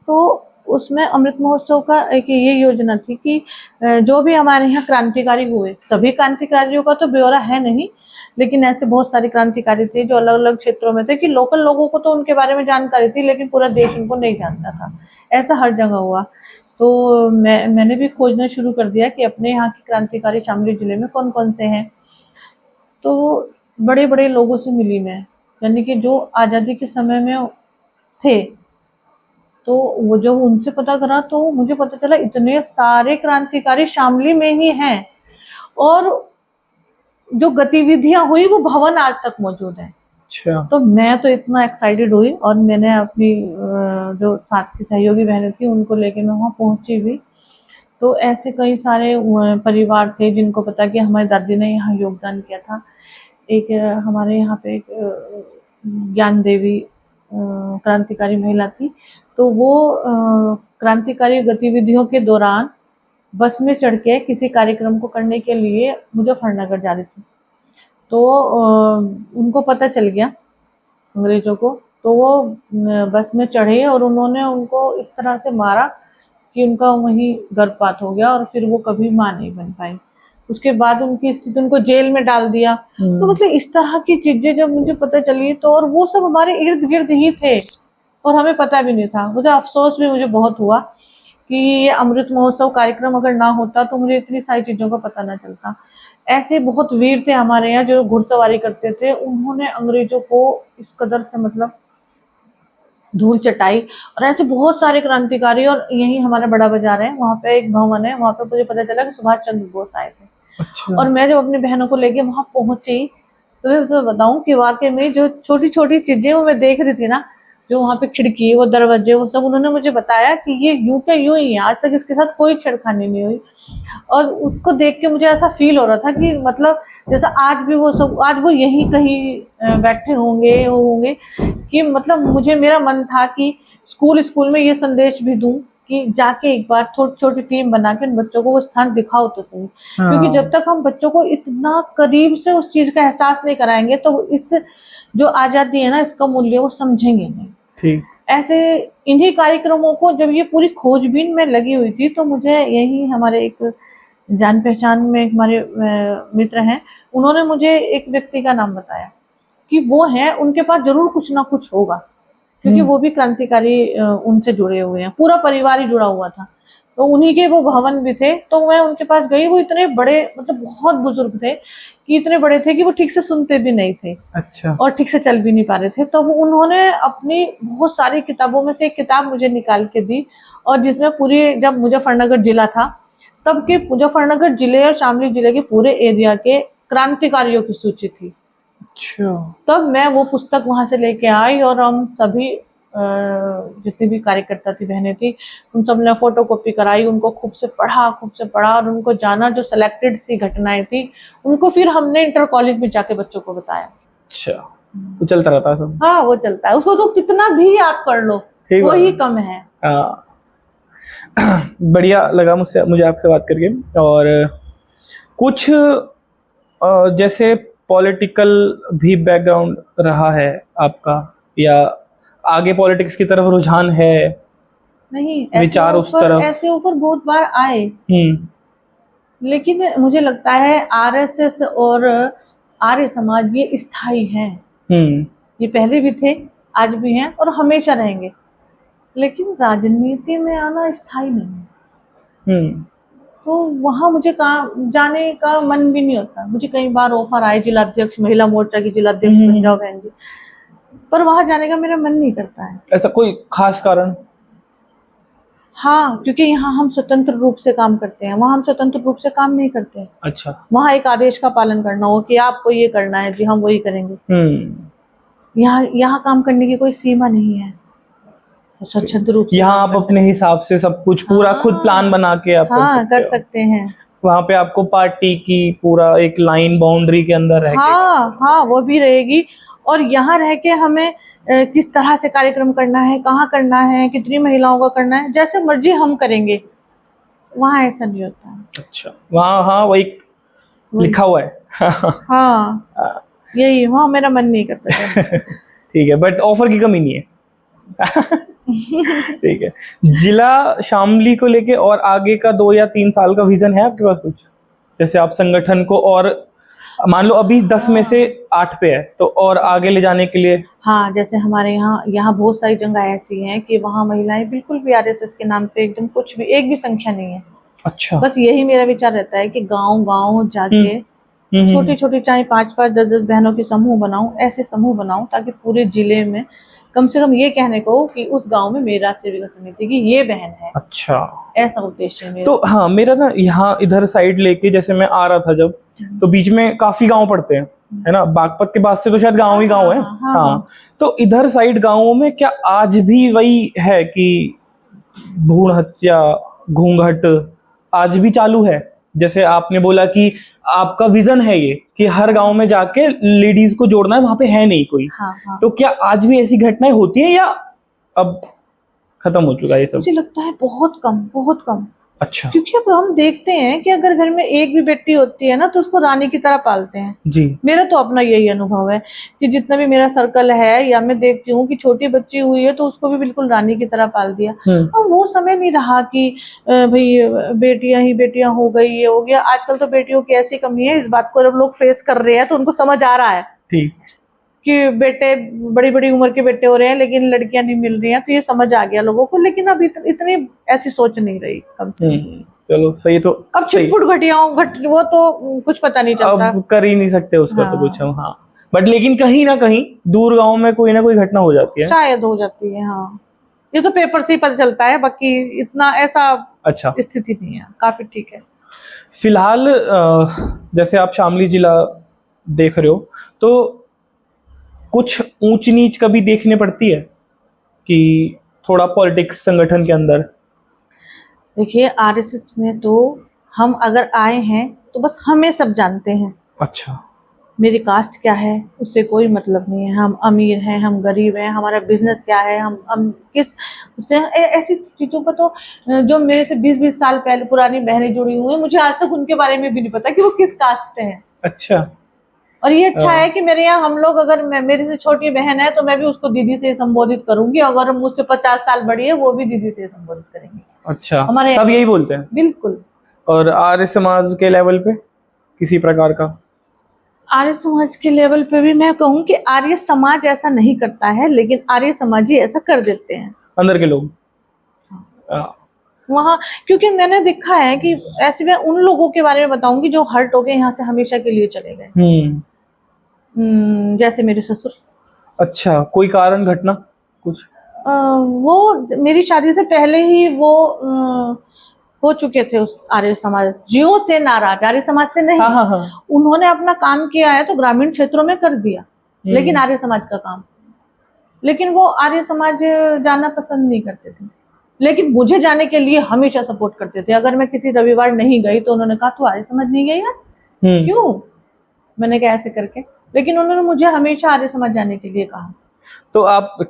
तो उसमें अमृत महोत्सव का एक ये योजना थी कि जो भी हमारे यहाँ क्रांतिकारी हुए, सभी क्रांतिकारियों का तो ब्यौरा है नहीं, लेकिन ऐसे बहुत सारे क्रांतिकारी थे जो अलग अलग क्षेत्रों में थे कि लोकल लोगों को तो उनके बारे में जानकारी थी, लेकिन पूरा देश उनको नहीं जानता था। ऐसा हर जगह हुआ। तो मैंने भी खोजना शुरू कर दिया कि अपने यहाँ के क्रांतिकारी शामली जिले में कौन कौन से हैं। तो बड़े बड़े लोगों से मिली मैं, यानी कि जो आज़ादी के समय में थे। तो वो जब उनसे पता करा तो मुझे पता चला इतने सारे क्रांतिकारी शामली में ही हैं, और जो गतिविधियां हुई वो भवन आज तक मौजूद है। अच्छा। तो मैं तो इतना एक्साइटेड हुई, और मैंने अपनी जो साथ की सहयोगी बहनें थी उनको लेके मैं वहाँ पहुंची भी। तो ऐसे कई सारे परिवार थे जिनको पता कि हमारी दादी ने यहाँ योगदान किया था। एक हमारे यहाँ पे एक ज्ञान देवी क्रांतिकारी महिला थी। तो वो क्रांतिकारी गतिविधियों के दौरान बस में चढ़ के किसी कार्यक्रम को करने के लिए मुजफ्फरनगर जा रही थी। तो उनको पता चल गया अंग्रेजों को, तो वो बस में चढ़े और उन्होंने उनको इस तरह से मारा कि उनका वहीं गर्भपात हो गया, और फिर वो कभी मां नहीं बन पाई। उसके बाद उनकी स्थिति, उनको जेल में डाल दिया। तो मतलब इस तरह की चीजें जब मुझे पता चली, तो और वो सब हमारे इर्द गिर्द ही थे और हमें पता भी नहीं था। मुझे अफसोस भी मुझे बहुत हुआ कि ये अमृत महोत्सव कार्यक्रम अगर ना होता तो मुझे इतनी सारी चीजों का पता ना चलता। ऐसे बहुत वीर थे हमारे यहाँ जो घुड़सवारी करते थे, उन्होंने अंग्रेजों को इस कदर से मतलब धूल चटाई। और ऐसे बहुत सारे क्रांतिकारी, और यही हमारा बड़ा बाजार है, वहाँ पे एक भवन है, वहाँ पे मुझे पता चला कि सुभाष चंद्र बोस आए थे। अच्छा। और मैं जब अपनी बहनों को लेके वहाँ पहुंची, तो मैं तो बताऊं कि वाकई में जो छोटी छोटी चीजें वो मैं देख रही थी ना, जो वहाँ पे खिड़की, वो दरवाजे, वो सब उन्होंने मुझे बताया कि ये यूं के यूं ही है, आज तक इसके साथ कोई छेड़खानी नहीं हुई। और उसको देख के मुझे ऐसा फील हो रहा था कि मतलब जैसा आज भी वो सब, आज वो यहीं कहीं बैठे होंगे कि मतलब मुझे, मेरा मन था कि स्कूल में ये संदेश भी दूं कि जाके एक बार छोटी छोटी टीम बना के उन बच्चों को वो स्थान दिखाओ तो सही। क्योंकि जब तक हम बच्चों को इतना करीब से उस चीज का एहसास नहीं कराएंगे तो इस जो आजादी है ना, इसका मूल्य वो समझेंगे नहीं। ठीक। ऐसे इन्हीं कार्यक्रमों को जब ये पूरी खोजबीन में लगी हुई थी, तो मुझे यही हमारे एक जान पहचान में हमारे मित्र हैं, उन्होंने मुझे एक व्यक्ति का नाम बताया कि वो है, उनके पास जरूर कुछ ना कुछ होगा, क्योंकि वो भी क्रांतिकारी उनसे जुड़े हुए हैं, पूरा परिवार ही जुड़ा हुआ था। तो उन्हीं के वो भवन भी थे। तो मैं उनके पास गई, वो इतने बड़े, मतलब बहुत बुजुर्ग थे, कि इतने बड़े थे कि वो ठीक से सुनते भी नहीं थे। अच्छा। और ठीक से चल भी नहीं पा रहे थे। तो उन्होंने अपनी बहुत सारी किताबों में से एक किताब मुझे निकाल के दी, और जिसमें पूरी, जब मुजफ्फरनगर जिला था तब के मुजफ्फरनगर जिले और शामली जिले के पूरे एरिया के क्रांतिकारियों की सूची थी। अच्छा। तब मैं वो पुस्तक वहां से लेके आई, और हम सभी जितनी भी कार्यकर्ता थी, बहनें थी, उन सब ने फोटो कॉपी कराई, उनको खूब से पढ़ा, और उनको जाना, जो सिलेक्टेड सी घटनाएं थी उनको फिर हमने इंटर कॉलेज में जाके बच्चों को बताया। अच्छा, तो चलता रहता है सब। हाँ, वो चलता है, उसको तो कितना भी आप कर लो वो ही कम है। बढ़िया लगा मुझे आपसे बात करके। और कुछ जैसे पॉलिटिकल भी बैकग्राउंड रहा है आपका, या आगे पॉलिटिक्स की तरफ रुझान है? नहीं, विचार उस तरफ ऐसे ऑफर बहुत बार आए, लेकिन मुझे लगता है आरएसएस और आर्य समाज ये स्थायी हैं। ये पहले भी थे, आज भी हैं, और हमेशा रहेंगे। लेकिन राजनीति में आना स्थायी नहीं। तो वहां मुझे जाने का मन भी नहीं होता। मुझे कई बार ऑफर आए, जिलाध्यक्ष, महिला मोर्चा की जिलाध्यक्ष बन जाओ बहन जी, पर वहां जाने का मेरा मन नहीं करता है। ऐसा कोई खास कारण? हाँ, क्योंकि यहाँ हम स्वतंत्र रूप से काम करते हैं, वहाँ हम स्वतंत्र रूप से काम नहीं करते हैं। अच्छा। वहाँ एक आदेश का पालन करना हो कि आपको ये करना है जी, हम वही करेंगे। यहाँ काम करने की कोई सीमा नहीं है, स्वच्छंद रूप से यहाँ आप अपने हिसाब से सब कुछ पूरा खुद प्लान बना के आप कर सकते हैं। वहाँ पे आपको पार्टी की पूरा एक लाइन बाउंड्री के अंदर रह हाँ, वो भी रहेगी। और यहाँ रह के हमें किस तरह से कार्यक्रम करना है, कहाँ करना है, कितनी महिलाओं का करना है, जैसे मर्जी हम करेंगे। वहाँ ऐसा नहीं होता है। अच्छा, वहाँ हाँ वही लिखा हुआ है। हाँ, यही, वहाँ मेरा मन नहीं करता। ठीक है, बट ऑफर की कमी नहीं है। ठीक है। जिला शामली को लेके और आगे का 2 या 3 साल का विजन है आपके पास कुछ? जैसे आप संगठन को और मान लो अभी 10 में से 8 पे है, तो और आगे ले जाने के लिए? हाँ, जैसे हमारे यहाँ बहुत सारी जगह ऐसी हैं कि वहाँ महिलाएं बिल्कुल भी आरएसएस के नाम पे एकदम कुछ भी, एक भी संख्या नहीं है। अच्छा। बस यही मेरा विचार रहता है कि गांव गांव जाके छोटी छोटी, चाहे 5-5, 10-10 बहनों के समूह बनाऊं, ऐसे समूह बनाऊं ताकि पूरे जिले में कम से कम ये कहने को कि उस गांव में मेरा सेविका समिति की ये बहन है। अच्छा, ऐसा उद्देश्य है मेरा। तो हाँ, मेरा ना यहाँ इधर साइड लेके जैसे मैं आ रहा था जब, तो बीच में काफी गांव पड़ते हैं, है ना, बागपत के बाद से तो शायद गांव ही गांव है। हाँ, तो इधर साइड गांवों में क्या आज भी वही है कि भ्रूण हत्या, घूंघट आज भी चालू है? जैसे आपने बोला कि आपका विजन है ये कि हर गांव में जाके लेडीज को जोड़ना है, वहां पे है नहीं कोई। तो क्या आज भी ऐसी घटनाएं होती हैं या अब खत्म हो चुका है ये सब? मुझे लगता है बहुत कम, बहुत कम। अच्छा। क्योंकि अब हम देखते हैं कि अगर घर में एक भी बेटी होती है ना तो उसको रानी की तरह पालते हैं जी। मेरा तो अपना यही अनुभव है कि जितना भी मेरा सर्कल है या मैं देखती हूँ कि छोटी बच्ची हुई है तो उसको भी बिल्कुल रानी की तरह पाल दिया। और वो समय नहीं रहा कि भाई बेटियां ही बेटियां हो गई, ये हो गया। आजकल तो बेटियों की ऐसी कमी है, इस बात को जब लोग फेस कर रहे हैं तो उनको समझ आ रहा है ठीक कि बेटे बड़ी बड़ी उम्र के बेटे हो रहे हैं लेकिन लड़कियां नहीं मिल रही हैं, तो ये समझ आ गया लोगों को। लेकिन अब इतनी ऐसी सोच नहीं रही कम से कम। चलो सही। तो अब छिटपुट घटियाओं वो तो कुछ पता नहीं चलता, अब कर ही नहीं सकते उसका। हाँ। तो कुछ हम, हाँ, बट लेकिन कहीं ना कहीं दूर गांव में कोई ना कोई घटना हो जाती है, शायद हो जाती है। हाँ, ये तो पेपर से ही पता चलता है, बाकी इतना ऐसा अच्छा स्थिति नहीं है। काफी ठीक है। फिलहाल जैसे आप शामली जिला देख रहे हो, तो कुछ ऊंच नीच कभी देखने पड़ती है कि थोड़ा पॉलिटिक्स संगठन के अंदर? देखिए, आरएसएस में तो हम अगर आए हैं तो बस हमें सब जानते हैं। अच्छा। मेरी कास्ट क्या है उससे कोई मतलब नहीं है, हम अमीर हैं, हम गरीब हैं, हमारा बिजनेस क्या है, हम किस उससे ऐसी चीज़ों का तो जो मेरे से 20-20 साल पहले पुरानी बहनें जुड़ी हुई हैं, मुझे आज तक उनके बारे में भी नहीं पता कि वो किस कास्ट से हैं। अच्छा। और ये अच्छा है कि मेरे यहाँ हम लोग, अगर मेरे से छोटी बहन है तो मैं भी उसको दीदी से संबोधित करूंगी, अगर मुझसे 50 साल बड़ी है वो भी दीदी से संबोधित करेंगे। अच्छा, हमारे सब यही बोलते हैं? बिल्कुल। और आर्य समाज के लेवल पे किसी प्रकार का? आर्य समाज के लेवल पे भी मैं कहूँ कि आर्य समाज ऐसा नहीं करता है, लेकिन आर्य समाजी ऐसा कर देते हैं, अंदर के लोग। वहाँ। क्योंकि मैंने देखा है कि ऐसे मैं उन लोगों के बारे में बताऊंगी जो हर्ट हो गए, यहाँ से हमेशा के लिए चले गए। जैसे मेरे ससुर। अच्छा, कोई कारण घटना कुछ? वो मेरी शादी से पहले ही वो हो चुके थे उस आर्य समाज जियो से नाराज, आर्य समाज से नहीं। हाँ। उन्होंने अपना काम किया है तो ग्रामीण क्षेत्रों में कर दिया, लेकिन आर्य समाज का काम, लेकिन वो आर्य समाज जाना पसंद नहीं करते थे, लेकिन मुझे जाने के लिए हमेशा सपोर्ट करते थे। अगर मैं किसी रविवार नहीं गई तो उन्होंने कहा तू आर्य समाज नहीं गई है? क्यों? मैंने कहा ऐसे करके, लेकिन उन्होंने मुझे हमेशा आर्य समाज जाने के लिए कहा। तो आप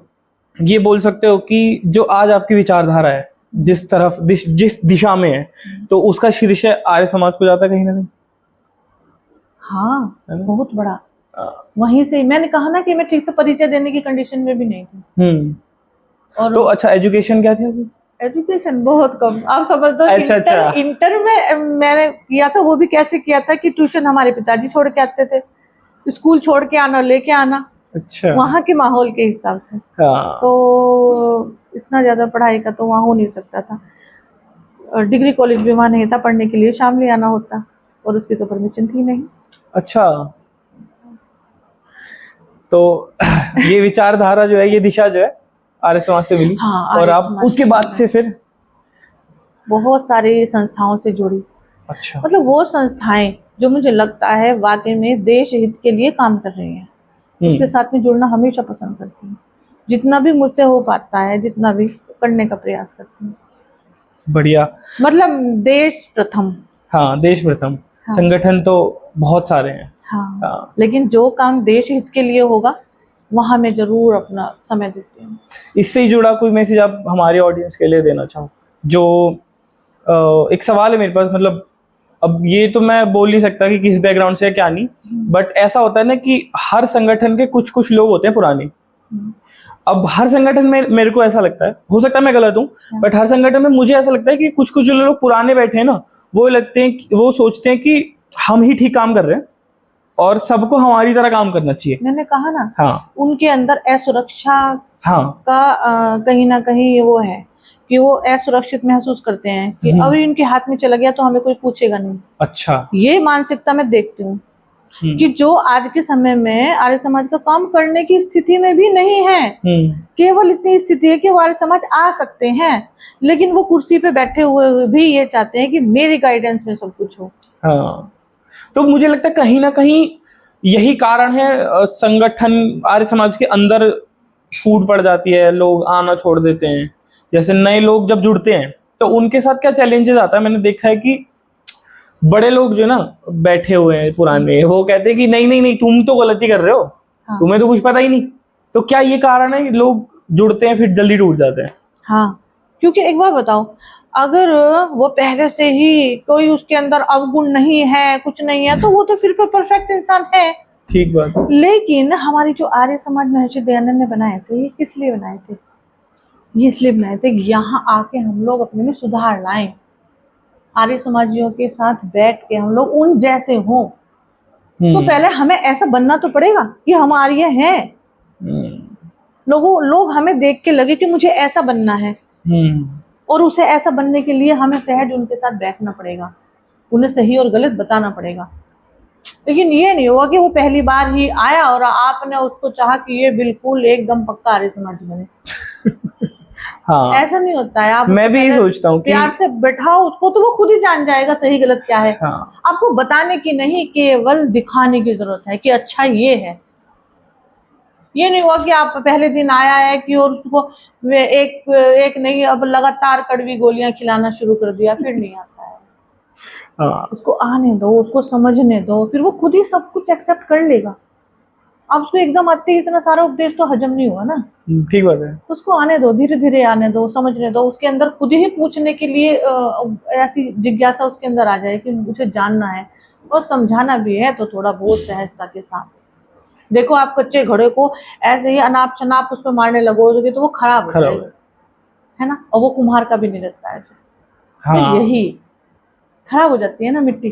ये बोल सकते हो कि जो आज आपकी विचारधारा है जिस दिशा में है, तो उसका शीर्ष आर्य समाज को जाता है कहीं ना कहीं? हाँ, बहुत बड़ा। वहीं से मैंने कहा ना कि मैं ठीक से परिचय देने की कंडीशन में भी नहीं थी। और तो अच्छा, एजुकेशन क्या थी आपकी? एजुकेशन बहुत कम, आप समझ दो। अच्छा। इंटर में मैंने किया था, वो भी कैसे किया था कि ट्यूशन हमारे पिताजी छोड़ के आते थे, स्कूल छोड़ के आना, लेके आना। अच्छा। वहाँ के माहौल के हिसाब से। हाँ। तो इतना ज्यादा पढ़ाई का तो वहाँ हो नहीं सकता था, और डिग्री कॉलेज भी वहाँ नहीं था, पढ़ने के लिए शामली आना होता, और उसकी तो परमिशन थी नहीं। अच्छा। तो ये विचारधारा जो है, ये दिशा जो है आर्य समाज से मिली। हाँ, और आप उसके बाद से फिर बहुत सारी संस्थाओं से जुड़ी। अच्छा। मतलब वो संस्थाएं जो मुझे लगता है वाकई में देश हित के लिए काम कर रही हैं, उसके साथ में जुड़ना हमेशा पसंद करती हूँ। जितना भी मुझसे हो पाता है, जितना भी करने का प्रयास करती हूँ। बढ़िया। मतलब देश प्रथम। हाँ, देश प्रथम। हाँ। संगठन तो बहुत सारे हैं। हाँ। लेकिन जो काम देश हित के लिए होगा वहां मैं जरूर अपना समय देती हूँ। इससे ही जुड़ा कोई मैसेज आप हमारे ऑडियंस के लिए देना चाहो? जो एक सवाल है मेरे पास, मतलब अब ये तो मैं बोल नहीं सकता कि किस बैकग्राउंड से है क्या नहीं, बट ऐसा होता है ना कि हर संगठन के कुछ कुछ लोग होते हैं पुराने। अब हर संगठन में मेरे को ऐसा लगता है, हो सकता है मैं गलत हूँ, बट हर संगठन में मुझे ऐसा लगता है कि कुछ कुछ जो लोग पुराने बैठे हैं ना, वो सोचते हैं कि हम ही ठीक काम कर रहे हैं, और सबको हमारी तरह काम करना चाहिए। मैंने कहा ना, हाँ उनके अंदर असुरक्षा हाँ का कहीं ना कहीं वो है कि वो असुरक्षित महसूस करते हैं कि अभी उनके हाथ में चला गया तो हमें कोई पूछेगा नहीं। अच्छा। ये मानसिकता मैं देखती हूँ कि जो आज के समय में आर्य समाज का काम करने की स्थिति में भी नहीं है। केवल इतनी स्थिति है कि वो आर्य समाज आ सकते हैं, लेकिन वो कुर्सी पे बैठे हुए भी ये चाहते हैं कि मेरी गाइडेंस में सब कुछ हो। हाँ, तो मुझे लगता है कहीं ना कहीं यही कारण है संगठन आर्य समाज के अंदर फूट पड़ जाती है, लोग आना छोड़ देते हैं। जैसे नए लोग जब जुड़ते हैं तो उनके साथ क्या चैलेंजेस आता है, मैंने देखा है कि बड़े लोग जो ना बैठे हुए हैं पुराने, वो कहते हैं कि नहीं नहीं नहीं, तुम तो गलती कर रहे हो, हाँ। तुम्हें तो कुछ पता ही नहीं। तो क्या ये कारण है कि लोग जुड़ते हैं फिर जल्दी टूट जाते हैं? हाँ, क्योंकि एक बार बताओ, अगर वो पहले से ही कोई उसके अंदर अवगुण नहीं है, कुछ नहीं है, तो वो तो फिर परफेक्ट इंसान है। ठीक बात। लेकिन हमारी जो आर्य समाज महर्षि दयानंद ने बनाए थे, ये किस लिए बनाए थे? ये इसलिए बनाए थे यहाँ आके हम लोग अपने में सुधार लाएं, आर्य समाजियों के साथ बैठ के हम लोग उन जैसे हों। तो पहले हमें ऐसा बनना तो पड़ेगा कि हम आर्य हैं। लोग हमें देख के लगे कि मुझे ऐसा बनना है, और उसे ऐसा बनने के लिए हमें सहज उनके साथ बैठना पड़ेगा, उन्हें सही और गलत बताना पड़ेगा। लेकिन ये नहीं हुआ कि वो पहली बार ही आया और आपने उसको चाहा कि ये बिल्कुल एकदम पक्का आर्य समाजी बने। हाँ, ऐसा नहीं होता है। आप मैं भी ये सोचता हूँ कि प्यार से बैठाओ उसको, तो वो खुद ही जान जाएगा सही गलत क्या है। हाँ। आपको बताने की नहीं, केवल दिखाने की जरूरत है कि अच्छा ये है। ये नहीं हुआ कि आप पहले दिन आया है कि और उसको एक नहीं, अब लगातार कड़वी गोलियां खिलाना शुरू कर दिया, फिर नहीं आता है। हाँ। उसको आने दो, उसको समझने दो, फिर वो खुद ही सब कुछ एक्सेप्ट कर लेगा। आप उसको एकदम आते ही इतना सारा उपदेश तो हजम नहीं हुआ ना। ठीक बात है। तो उसको आने दो, धीरे धीरे आने दो, समझने दो। उसके अंदर खुद ही पूछने के लिए ऐसी जिज्ञासा उसके अंदर आ जाए कि मुझे जानना है, और समझाना भी है तो थोड़ा बहुत सहजता के साथ। देखो, आप कच्चे घोड़े को ऐसे ही अनाप शनाप उस पर मारने लगोगे तो वो खराब हो जाएगा, है ना। और वो कुम्हार का भी नहीं रहता है फिर। हाँ। तो यही खराब हो जाती है ना मिट्टी,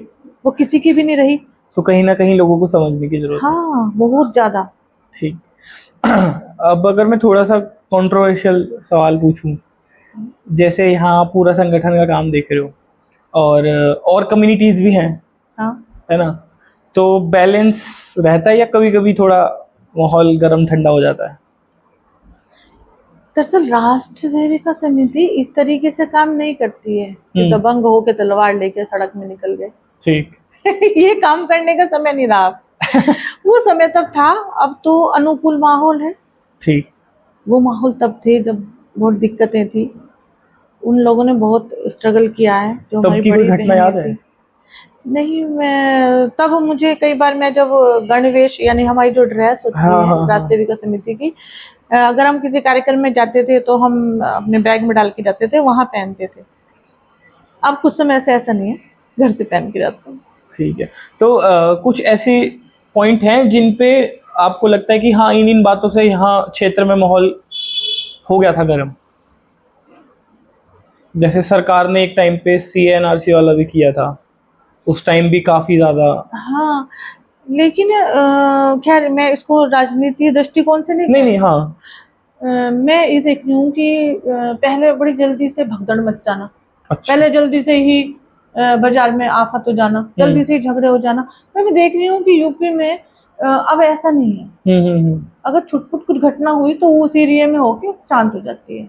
वो किसी की भी नहीं रही। तो कहीं ना कहीं लोगों को समझने की जरूरत है। हाँ, बहुत ज्यादा। ठीक। अब अगर मैं थोड़ा सा कंट्रोवर्शियल सवाल पूछूं, जैसे यहाँ पूरा संगठन का काम देख रहे हो और कम्युनिटीज भी हैं, हाँ, है ना, तो बैलेंस रहता है या कभी कभी थोड़ा माहौल गर्म ठंडा हो जाता है? दरअसल राष्ट्र सेविका समिति इस तरीके से काम नहीं करती है कि दबंग हो के तलवार लेके सड़क में निकल गए। ठीक। ये काम करने का समय नहीं रहा। वो समय तब था, अब तो अनुकूल माहौल है। ठीक। वो माहौल तब थे जब बहुत दिक्कतें थी, उन लोगों ने बहुत स्ट्रगल किया है। जो तब हमारी की कोई बड़ी घटना याद है? नहीं, मैं तब मुझे कई बार, मैं जब गणवेश यानी हमारी जो ड्रेस होती है राष्ट्र सेविका समिति की, अगर हम किसी कार्यक्रम में जाते थे तो हम अपने बैग में डाल के जाते थे, वहां पहनते थे। अब कुछ समय से ऐसा नहीं है, घर से पहन के जाते हैं। ठीक है। तो कुछ ऐसे पॉइंट हैं जिन पे आपको लगता है कि हाँ, इन बातों से यहाँ क्षेत्र में माहौल हो गया था गर्म? जैसे सरकार ने एक टाइम पे CNRC वाला भी किया था, उस टाइम भी काफी ज्यादा। हाँ, लेकिन खैर मैं इसको राजनीति दृष्टिकोण से नहीं, हाँ। मैं ये देख रही हूँ कि पहले बड़ी जल्दी से भगदड़ मच जाना। अच्छा। पहले जल्दी से ही बाजार में आफत हो जाना, जल्दी से ही झगड़े हो जाना। मैं देख रही हूँ कि यूपी में अब ऐसा नहीं है। अगर छुटपुट कुछ घटना हुई तो उस एरिया में होके शांत हो जाती है।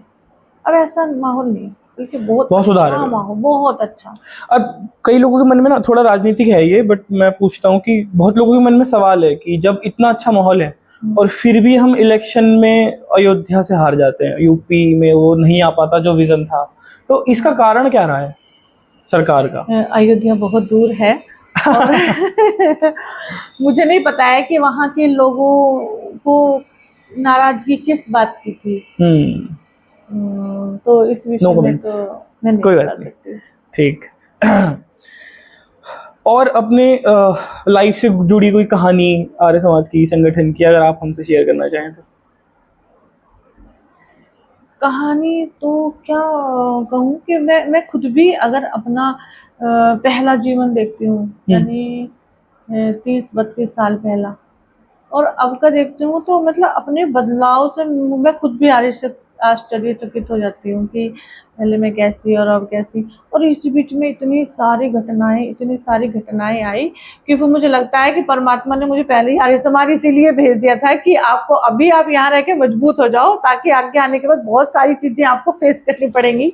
अब ऐसा माहौल नहीं है, बल्कि बहुत सुधार अच्छा है माहौल, बहुत अच्छा। अब कई लोगों के मन में ना थोड़ा राजनीतिक है ये, बट मैं पूछता हूँ कि बहुत लोगों के मन में सवाल है कि जब इतना अच्छा माहौल है और फिर भी हम इलेक्शन में अयोध्या से हार जाते हैं, यूपी में वो नहीं आ पाता जो विजन था, तो इसका कारण क्या रहा है सरकार का? अयोध्या बहुत दूर है और मुझे नहीं पता है कि वहाँ के लोगों को नाराजगी किस बात की थी। तो इस विषय में तो मैं नहीं बता सकती। ठीक। और अपने लाइफ से जुड़ी कोई कहानी आर्य समाज की, संगठन की, अगर आप हमसे शेयर करना चाहें तो? कहानी तो क्या कहूँ कि मैं खुद भी अगर अपना पहला जीवन देखती हूँ, यानी 30-32 साल पहला। और अब का देखती हूँ तो मतलब अपने बदलाव से मैं खुद भी आश्चर्यचकित हो जाती हूँ कि पहले मैं कैसी और अब कैसी। और इसी बीच में इतनी सारी घटनाएं आई कि फिर मुझे लगता है कि परमात्मा ने मुझे पहले ही आर्य समाज इसीलिए भेज दिया था कि आपको अभी आप यहाँ रह के मजबूत हो जाओ, ताकि आगे आने के बाद बहुत सारी चीजें आपको फेस करनी पड़ेंगी।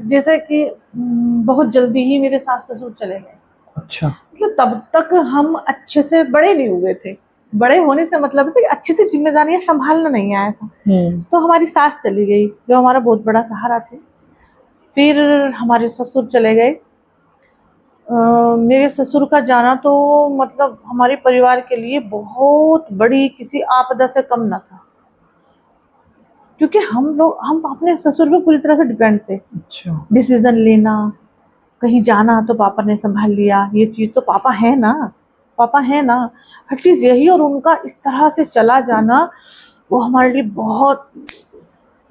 जैसे कि बहुत जल्दी ही मेरे सास ससुर चले गए। अच्छा। मतलब तब तक हम अच्छे से बड़े नहीं हुए थे। बड़े होने से मतलब है कि अच्छे से जिम्मेदारियां संभालना नहीं आया था। तो हमारी सास चली गई, जो हमारा बहुत बड़ा सहारा थे। फिर हमारे ससुर चले गए। मेरे ससुर का जाना तो मतलब हमारे परिवार के लिए बहुत बड़ी किसी आपदा से कम न था, क्योंकि हम अपने ससुर पे पूरी तरह से डिपेंड थे। अच्छा। डिसीजन लेना, कहीं जाना तो पापा ने संभाल लिया, ये चीज तो पापा है ना, हर चीज यही। और उनका इस तरह से चला जाना वो हमारे लिए बहुत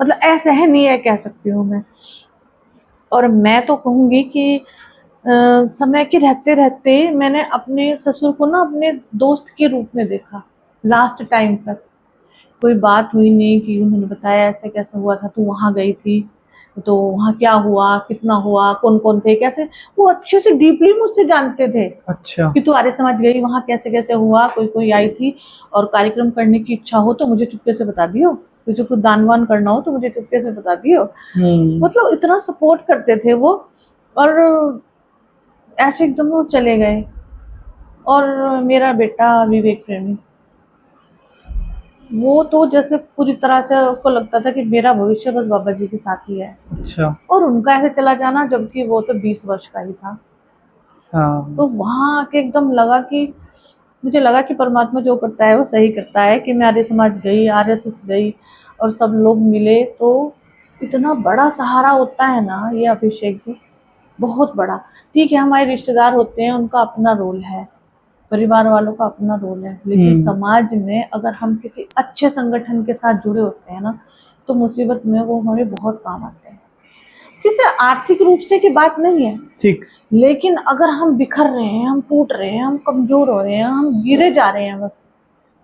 मतलब असहनीय कह सकती हूँ मैं। और मैं तो कहूँगी कि समय के रहते रहते मैंने अपने ससुर को ना अपने दोस्त के रूप में देखा। लास्ट टाइम तक कोई बात हुई नहीं कि उन्होंने बताया ऐसे कैसे हुआ था, तू वहां गई थी तो वहां क्या हुआ, कितना हुआ, कौन कौन थे, कैसे। वो अच्छे से डीपली मुझसे जानते थे। अच्छा। कि तू आर्य समाज गई, वहां कैसे कैसे हुआ, कोई कोई आई थी, और कार्यक्रम करने की इच्छा हो तो मुझे चुपके से बता दियो, तुझे कुछ दान वान करना हो तो मुझे चुपके से बता दियो। मतलब इतना सपोर्ट करते थे वो। और ऐसे एकदम वो चले गए। और मेरा बेटा विवेक प्रेमी, वो तो जैसे पूरी तरह से उसको लगता था कि मेरा भविष्य बस बाबा जी के साथ ही है। अच्छा। और उनका ऐसे चला जाना, जबकि वो तो 20 वर्ष का ही था। हाँ। तो वहां आके एकदम लगा कि मुझे लगा कि परमात्मा जो करता है वो सही करता है। कि मैं आर्य समाज गई, RSS गई और सब लोग मिले, तो इतना बड़ा सहारा होता है ना ये अभिषेक जी, बहुत बड़ा। ठीक है, हमारे रिश्तेदार होते हैं, उनका अपना रोल है, परिवार वालों का अपना रोल है, लेकिन समाज में अगर हम किसी अच्छे संगठन के साथ जुड़े होते हैं ना, तो मुसीबत में वो हमें बहुत काम आते हैं। किसी आर्थिक रूप से की बात नहीं है, ठीक, लेकिन अगर हम बिखर रहे हैं, हम टूट रहे हैं, हम कमजोर हो रहे हैं, हम गिरे जा रहे हैं, बस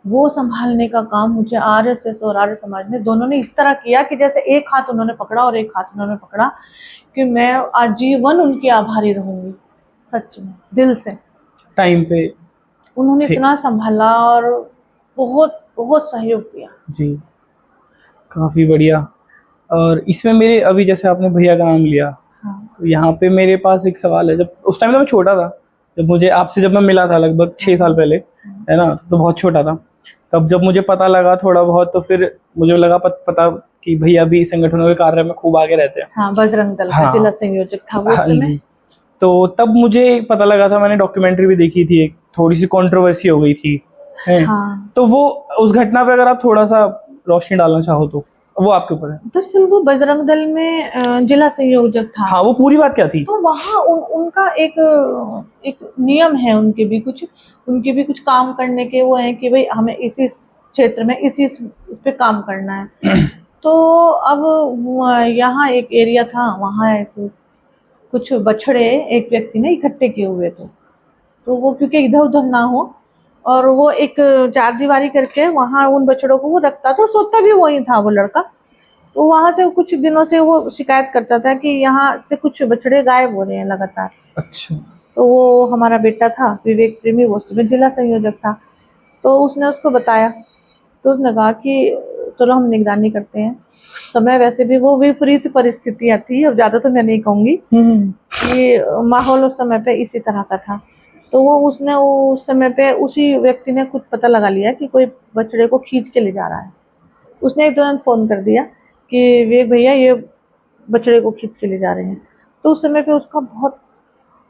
वो संभालने का काम मुझे RSS और आर्य समाज ने दोनों ने इस तरह किया कि जैसे एक हाथ उन्होंने पकड़ा और एक हाथ उन्होंने पकड़ा, कि मैं आजीवन उनकी आभारी रहूंगी, सच में दिल से। टाइम पे उन्होंने इतना संभाला और बहुत बहुत सहयोग दिया जी, काफी बढ़िया। और इसमें मेरे अभी जैसे आपने भैया का नाम लिया, तो यहाँ पे मेरे पास एक सवाल है। जब उस टाइम तो मैं छोटा था, जब मैं मिला था लगभग 6 साल पहले, है ना, तो बहुत छोटा था। तब जब मुझे पता लगा थोड़ा बहुत, तो फिर मुझे लगा पता कि भैया भी संगठनों के कार्य में खूब आगे रहते हैं। हाँ, बजरंग दल का जिला संयोजक था वो समय। तो तब मुझे पता लगा था, मैंने डॉक्यूमेंट्री भी देखी थी, एक थोड़ी सी कंट्रोवर्सी हो गई थी। तो वो उस घटना पे अगर आप थोड़ा सा रोशनी डालना चाहो तो वो आपके ऊपर है। दरअसल वो बजरंग दल में जिला संयोजक था। हाँ, वो पूरी बात क्या थी? तो वहाँ उनका एक नियम है, उनके भी कुछ काम करने के वो है कि भाई हमें इसी क्षेत्र में इस पे काम करना है। तो अब यहाँ एक एरिया था, वहाँ कुछ बछड़े एक व्यक्ति ने इकट्ठे किए हुए थे। तो वो क्योंकि इधर उधर ना हो, और वो एक चारदीवारी करके वहाँ उन बछड़ों को वो रखता था, सोता भी वही था वो लड़का। तो वहाँ से कुछ दिनों से वो शिकायत करता था कि यहाँ से कुछ बछड़े गायब हो रहे हैं लगातार। अच्छा। तो वो हमारा बेटा था विवेक प्रेमी, वो उसमें जिला संयोजक था। तो उसने उसको बताया, तो उसने कहा कि चलो हम निगरानी करते हैं। समय वैसे भी वो विपरीत परिस्थितियाँ थी, अब ज़्यादा तो मैं नहीं कहूँगी, कि माहौल उस समय पे इसी तरह का था। तो वो उसने उस समय पे उसी व्यक्ति ने कुछ पता लगा लिया कि कोई बछड़े को खींच के ले जा रहा है। उसने एक तुरंत फ़ोन कर दिया कि विवेक भैया ये बछड़े को खींच के ले जा रहे हैं। तो उस समय पे उसका बहुत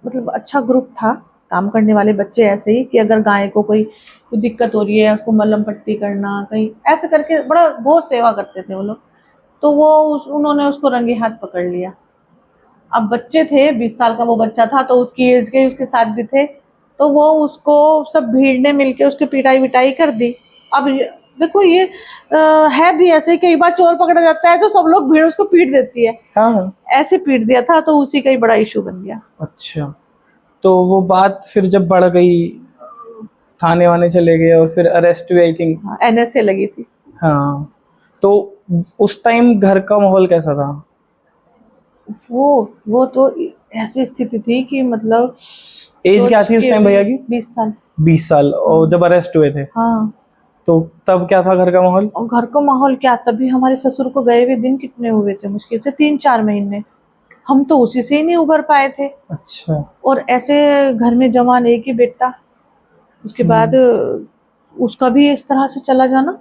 मतलब अच्छा ग्रुप था, काम करने वाले बच्चे ऐसे ही, कि अगर गाय को कोई दिक्कत हो रही है, उसको मलहम पट्टी करना, कहीं ऐसे करके बड़ा बहुत सेवा करते थे वो लोग। तो वो उन्होंने उसको रंगे हाथ पकड़ लिया। अब बच्चे थे, 20 साल का वो बच्चा था, तो उसकी एज के उसके साथ भी थे। तो वो उसको सब भीड़ ने मिलके उसकी पिटाई विटाई कर दी। अब देखो ये है भी ऐसे, कई बार चोर पकड़ा जाता है तो सब लोग भीड़ उसको पीट देती है। हाँ। ऐसे पीट दिया था, तो उसी का ही बड़ा इशू बन गया। अच्छा। तो वो बात फिर जब बढ़ गई, थाने वाने चले गए और फिर अरेस्ट हुई आई थिंक। हाँ, NSA लगी थी। हाँ, तो उस टाइम घर का माहौल कैसा था? वो तो ऐसी स्थिति थी कि मतलब एज क्या सोच थी उस के टाइम भी भैया की? 20 साल। 20 साल। और जब अरेस्ट हुए थे हाँ, तो तब क्या था घर का माहौल? और घर का माहौल क्या, तभी हमारे ससुर को गए हुए दिन कितने हुए थे, मुश्किल से 3-4 महीने। हम तो उसी से ही नहीं उबर पाए थे। अच्छा। और ऐसे घर में जवान एक ही बेटा, उसके बाद उसका भी इस तरह से चला जाना।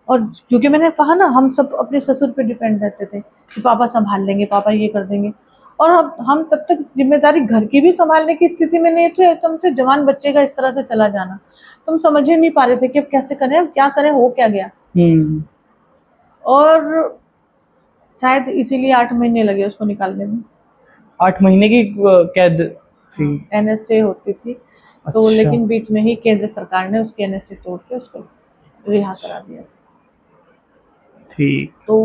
और क्योंकि मैंने कहा ना, हम सब अपने ससुर पे डिपेंड रहते थे कि पापा संभाल लेंगे, पापा ये कर देंगे। और हम तब तक जिम्मेदारी घर की भी संभालने की स्थिति में नहीं थे, एकदम से जवान बच्चे का इस तरह से चला जाना। तुम समझ ही नहीं पा रहे थे कि अब कैसे करें, अब क्या करें, हो क्या गया। और शायद इसीलिए 8 महीने लगे उसको निकालने में। 8 महीने की कैद थी? NSA होती थी। तो अच्छा। लेकिन बीच में ही केंद्र सरकार ने उसकी NSA तोड़ के उसको रिहा करा दिया। ठीक। तो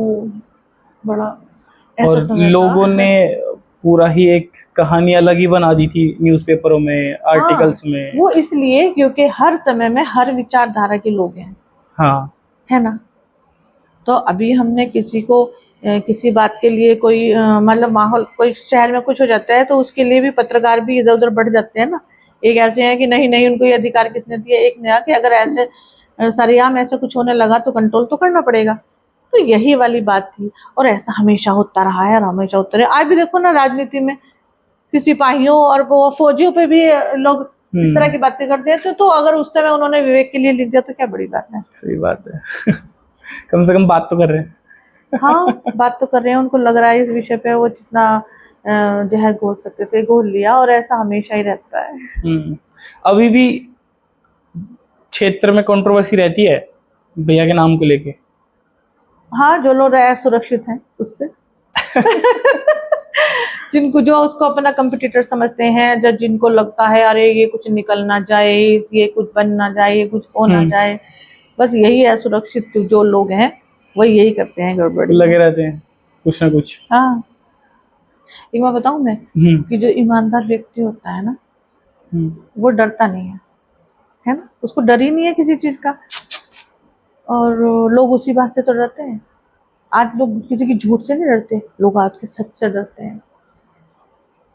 बड़ा ऐसा और समय लोगों था। ने पूरा ही एक कहानी अलग ही बना दी थी न्यूज़पेपरों में, आर्टिकल्स में। वो इसलिए क्योंकि हर समय में हर विचारधारा के लोग हैं। हाँ। है ना। तो अभी हमने किसी को किसी बात के लिए कोई मतलब माहौल, कोई शहर में कुछ हो जाता है तो उसके लिए भी पत्रकार भी इधर उधर बढ़ जाते हैं ना। एक ऐसे हैं कि नहीं नहीं, उनको ये अधिकार किसने दिया, एक नया कि अगर ऐसे सरेआम ऐसे कुछ होने लगा तो कंट्रोल तो करना पड़ेगा। तो यही वाली बात थी। और ऐसा हमेशा होता रहा है और हमेशा होता रहा। आज भी देखो ना, राजनीति में कि सिपाहियों और वो फौजियों पे भी लोग इस तरह की बातें करते हैं। तो अगर उस समय उन्होंने विवेक के लिए लिख दिया तो क्या बड़ी बात है। सही बात है। कम से कम बात तो कर रहे हैं। हाँ, बात तो कर रहे हैं। उनको लग रहा है इस विषय पे वो जितना जहर घोल सकते थे घोल लिया। और ऐसा हमेशा ही रहता है। अभी भी क्षेत्र में कंट्रोवर्सी रहती है भैया के नाम को लेके। हाँ, जो लोग सुरक्षित हैं उससे। जिनको जो उसको अपना कंपटीटर समझते हैं, जब जिनको लगता है अरे ये कुछ निकल ना जाए, ये कुछ बन ना जाए, ये कुछ हो ना जाए, बस यही है सुरक्षित जो लोग हैं, वही यही करते हैं गड़बड़ी लगे रहते हैं कुछ ना कुछ। हाँ, एक बात बताऊं मैं कि जो ईमानदार व्यक्ति होता है ना, वो डरता नहीं है ना। उसको डर ही नहीं है किसी चीज का। और लोग उसी बात से तो डरते हैं। आज लोग किसी की झूठ से नहीं डरते, लोग आज के सच से डरते हैं।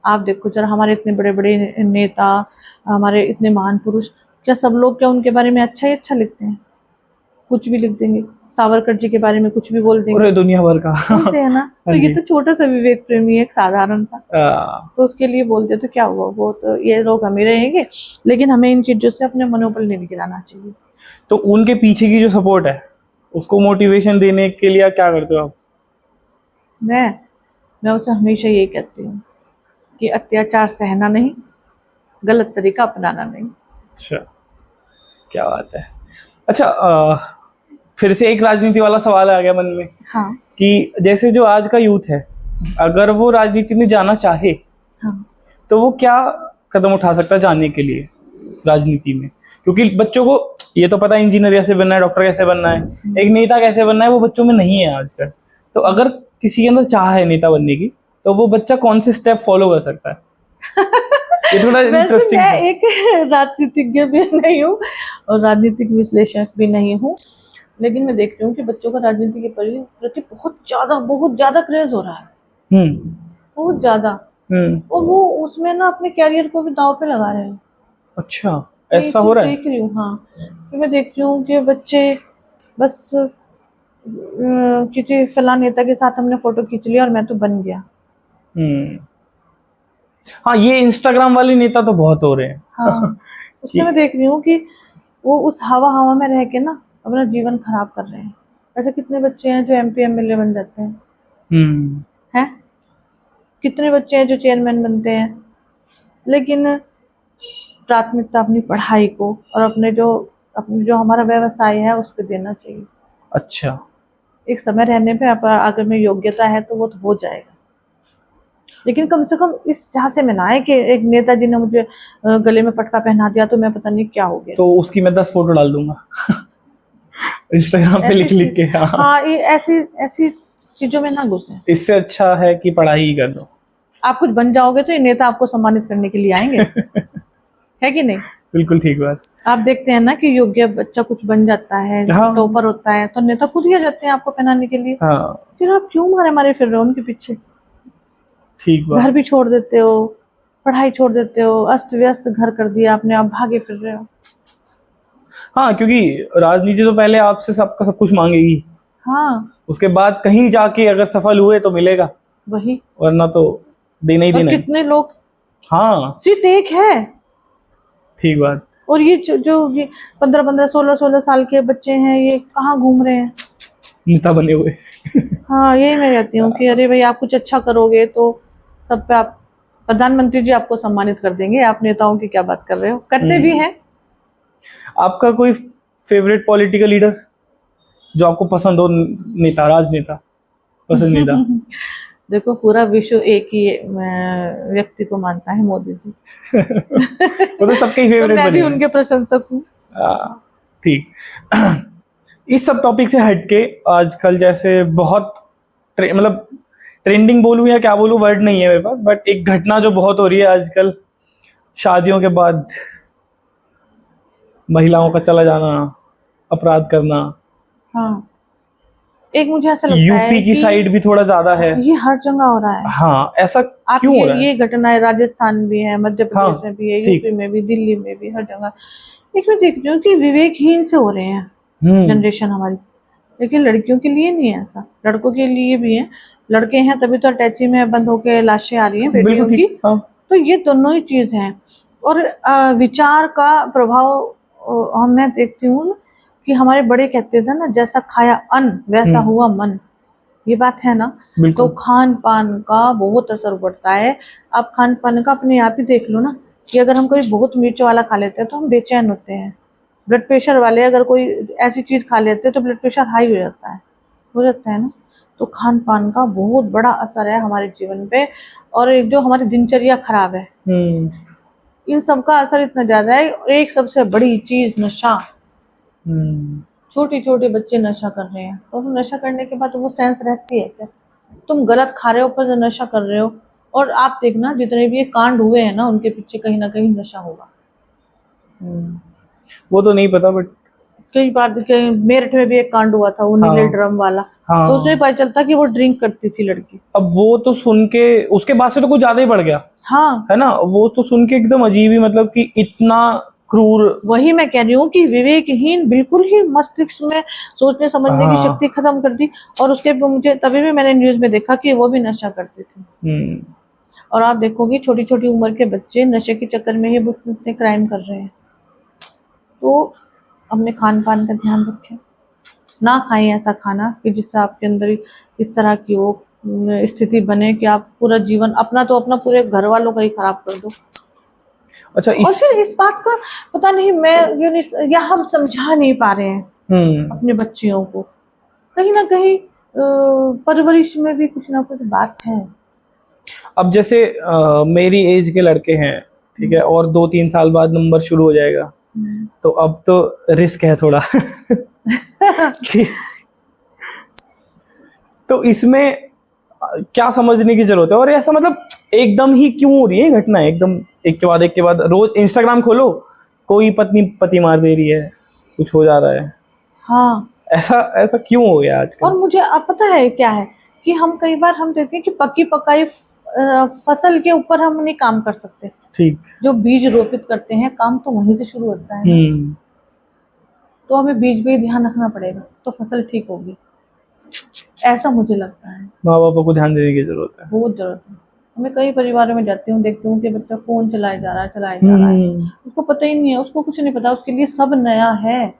आप देखो जरा, हमारे इतने बड़े बड़े नेता, हमारे इतने महान पुरुष, क्या सब लोग क्या उनके बारे में अच्छा ही अच्छा लिखते हैं? कुछ भी लिख देंगे। सावरकर जी के बारे में कुछ भी बोल देंगे, पूरे दुनिया भर का बोलते हैं ना। तो ये तो छोटा सा विवेक प्रेमी है, एक साधारण सा, तो उसके लिए बोलते तो क्या हुआ, वो तो ये लोग हम ही रहेंगे। लेकिन हमें इन चीजों से अपने मनोबल नहीं गिराना चाहिए। तो उनके पीछे की जो सपोर्ट है उसको मोटिवेशन देने के लिए क्या करते हो आप? मैं उसे हमेशा यही कहती हूँ कि अत्याचार सहना नहीं, गलत तरीका अपनाना नहीं। अच्छा, क्या बात है। अच्छा, फिर से एक राजनीति वाला सवाल आ गया मन में। हाँ। कि जैसे जो आज का यूथ है, अगर वो राजनीति में जाना चाहे, हाँ। तो वो क्या कदम उठा सकता है जाने के लिए राजनीति में? क्योंकि बच्चों को ये तो पता है इंजीनियर कैसे बनना है, डॉक्टर कैसे बनना है, एक नेता कैसे बनना है, वो बच्चों में नहीं है आजकल। तो अगर किसी के अंदर चाह है नेता बनने की, तो वो बच्चा कौन से स्टेप फॉलो कर सकता है? ये थोड़ा इंटरेस्टिंग मैं एक राजनीतिज्ञ भी नहीं हूँ और राजनीतिक विश्लेषक भी नहीं हूँ, लेकिन मैं देख रही हूँ कि बच्चों का राजनीति के प्रति बहुत ज्यादा क्रेज हो रहा है। बहुत ज्यादा। और वो उसमें ना अपने कैरियर को भी दांव पे लगा रहे हैं। अच्छा, ऐसा हो रहा है? देख रही हूँ। हाँ, मैं देख रही हूँ कि बच्चे बस किसी फलां नेता के साथ हमने फोटो खींच लिया और मैं तो बन गया। हाँ, ये इंस्टाग्राम वाले नेता तो बहुत हो रहे हैं। हाँ, उससे मैं देख रही हूँ कि वो उस हवा में रह के ना अपना जीवन खराब कर रहे हैं। ऐसे कितने बच्चे हैं जो MP MLA बन जाते हैं? हैं? कितने बच्चे हैं जो चेयरमैन बनते हैं? लेकिन प्राथमिकता अपनी पढ़ाई को और अपने जो हमारा व्यवसाय है उस पर देना चाहिए। अच्छा, एक समय रहने पे अगर में योग्यता है तो वो तो हो जाएगा, लेकिन कम से कम इस झांसे में ना आए कि एक नेताजी ने मुझे गले में पटका पहना दिया तो मैं पता नहीं क्या हो गया। तो उसकी मैं 10 फोटो डाल दूंगा इंस्टाग्राम पे लिख के। हाँ, ये ऐसी चीजों में ना घुसे। इससे अच्छा है कि पढ़ाई ही कर दो। आप कुछ बन जाओगे तो ये नेता आपको सम्मानित करने के लिए आएंगे। है कि नहीं? बिल्कुल ठीक बात। आप देखते हैं ना कि योग्य बच्चा कुछ बन जाता है, हाँ। टॉपर होता है, तो नेता खुद ही आ जाते हैं आपको पहनाने के लिए। हाँ फिर आप क्यों मारे मारे फिर रहे हो उनके पीछे? ठीक घर बात। भी छोड़ देते हो, पढ़ाई छोड़ देते हो, अस्त व्यस्त घर कर दिया आपने, आप भागे फिर रहे हो। हाँ, क्योंकि राजनीति तो पहले आपसे सबका सब कुछ मांगेगी, हाँ उसके बाद कहीं जाके अगर सफल हुए तो मिलेगा, वही। वरना तो देना ही और देना है। कितने लोग, हाँ सिर्फ एक है, ठीक बात। और ये जो ये 15-15, 16-16 साल के बच्चे हैं, ये कहाँ घूम रहे हैं? नेता बने हुए। हाँ, यही मैं कहती हूँ कि अरे भाई आप कुछ अच्छा करोगे तो सब पे आप, प्रधानमंत्री जी आपको सम्मानित कर देंगे, आप नेताओं की क्या बात कर रहे हो? करते भी हैं। आपका कोई फेवरेट पॉलिटिकल लीडर जो आपको पसंद हो, नेता, राजनेता पसंदीदा? देखो पूरा विश्व एक ही व्यक्ति को मानता है, मोदी जी। वो तो सबके ही तो फेवरेट मैं भी बने हैं। उनके प्रशंसक हूँ। ठीक। इस सब टॉपिक से हटके आजकल जैसे बहुत मतलब ट्रेंडिंग बोलूं या क्या बोलूं, वर्ड नहीं है मेरे पास, बट एक घटना जो बहुत हो रही है आजकल, शादियों के बाद महिलाओं का चला जाना, अपराध करना। हाँ, एक मुझे ऐसा लगता है यूपी की कि साइड भी थोड़ा ज्यादा है। ये हर जगह हो रहा है। हाँ, ऐसा आप क्यों हो रहा है? ये घटनाएं राजस्थान में भी है, मध्य प्रदेश हाँ, में भी है, ठीक। यूपी में भी, दिल्ली में भी, हर जगह। एक मैं देख रही हूँ कि विवेकहीन से हो रहे हैं जनरेशन हमारी। लेकिन लड़कियों के लिए नहीं है ऐसा, लड़कों के लिए भी है। लड़के हैं तभी तो अटैची में बंद होके लाशें आ रही हैं बेटियों बिल्कुल की। ठीक। हाँ। तो ये दोनों ही चीज हैं। और विचार का प्रभाव हम मैं देखती हूँ कि हमारे बड़े कहते थे ना, जैसा खाया अन्न वैसा हुआ मन। ये बात है ना? तो बिल्कुल। खान पान का बहुत असर पड़ता है। आप खान पान का अपने आप ही देख लो ना, कि अगर हम कोई बहुत मिर्च वाला खा लेते हैं तो हम बेचैन होते हैं। ब्लड प्रेशर वाले अगर कोई ऐसी चीज खा लेते हैं तो ब्लड प्रेशर हाई हो जाता है ना। तो खान पान का बहुत बड़ा असर है हमारे जीवन पे। और एक जो हमारी दिनचर्या खराब है, इन सब का असर इतना ज्यादा है। और एक सबसे बड़ी चीज नशा। छोटे छोटे बच्चे नशा कर रहे हैं, तो हम नशा करने के बाद वो सेंस रहती है क्या? तुम गलत खा रहे हो पर नशा कर रहे हो। और आप देखना जितने भी ये कांड हुए हैं ना, उनके पीछे कहीं ना कहीं नशा होगा। वो तो नहीं पता, बट कई बार मेरठ में भी एक कांड हुआ था, वो नीले ड्रम वाला। हाँ। तो उसमें पता चलता कि वो ड्रिंक करती थी लड़की। अब वो तो सुन के उसके बाद से तो कुछ ज्यादा ही बढ़ गया। हाँ, है ना, वो तो सुन के एकदम अजीब ही, मतलब कि इतना क्रूर। वही मैं कह रही हूँ कि विवेकहीन, बिल्कुल ही मस्तिष्क में सोचने समझने की शक्ति खत्म कर दी। और उसके मुझे तभी भी मैंने न्यूज में देखा कि वो भी नशा करते थे। और आप देखोगे छोटी छोटी उम्र के बच्चे नशे के चक्कर में ही इतने क्राइम कर रहे हैं। तो अपने खान पान का ध्यान रखें, ना खाएं ऐसा खाना कि जिससे आपके अंदर इस तरह की वो स्थिति बने कि आप पूरा जीवन अपना तो अपना, पूरे घर वालों का ही खराब कर दो। अच्छा, और फिर इस बात का पता नहीं, मैं या हम समझा नहीं पा रहे हैं अपने बच्चियों को। कहीं ना कहीं परवरिश में भी कुछ ना कुछ बात है। अब जैसे मेरी एज के लड़के हैं, ठीक है, और 2-3 साल बाद नंबर शुरू हो जाएगा, तो अब तो रिस्क है थोड़ा। तो इसमें क्या समझने की जरूरत है? और ऐसा मतलब एकदम ही क्यों हो रही है घटना, एकदम एक के बाद रोज इंस्टाग्राम खोलो, कोई पत्नी पति मार दे रही है, कुछ हो जा रहा है। हाँ, ऐसा ऐसा क्यों हो गया आजकल? और मुझे अब पता है क्या है कि हम कई बार हम देखते हैं कि पकी पकाई फसल के ऊपर हम नहीं काम कर सकते। ठीक। जो बीज रोपित करते हैं, काम तो वहीं से शुरू होता है। तो हमें बीज पे ही ध्यान रखना पड़ेगा तो फसल ठीक होगी, ऐसा मुझे लगता है। माँ बाप को ध्यान देने की जरूरत है, बहुत जरूरत है। मैं कई परिवारों में जाती हूँ, देखती हूँ कि बच्चा फोन चलाए जा रहा है। उसको पता ही नहीं है, उसको कुछ नहीं पता, उसके लिए सब नया है।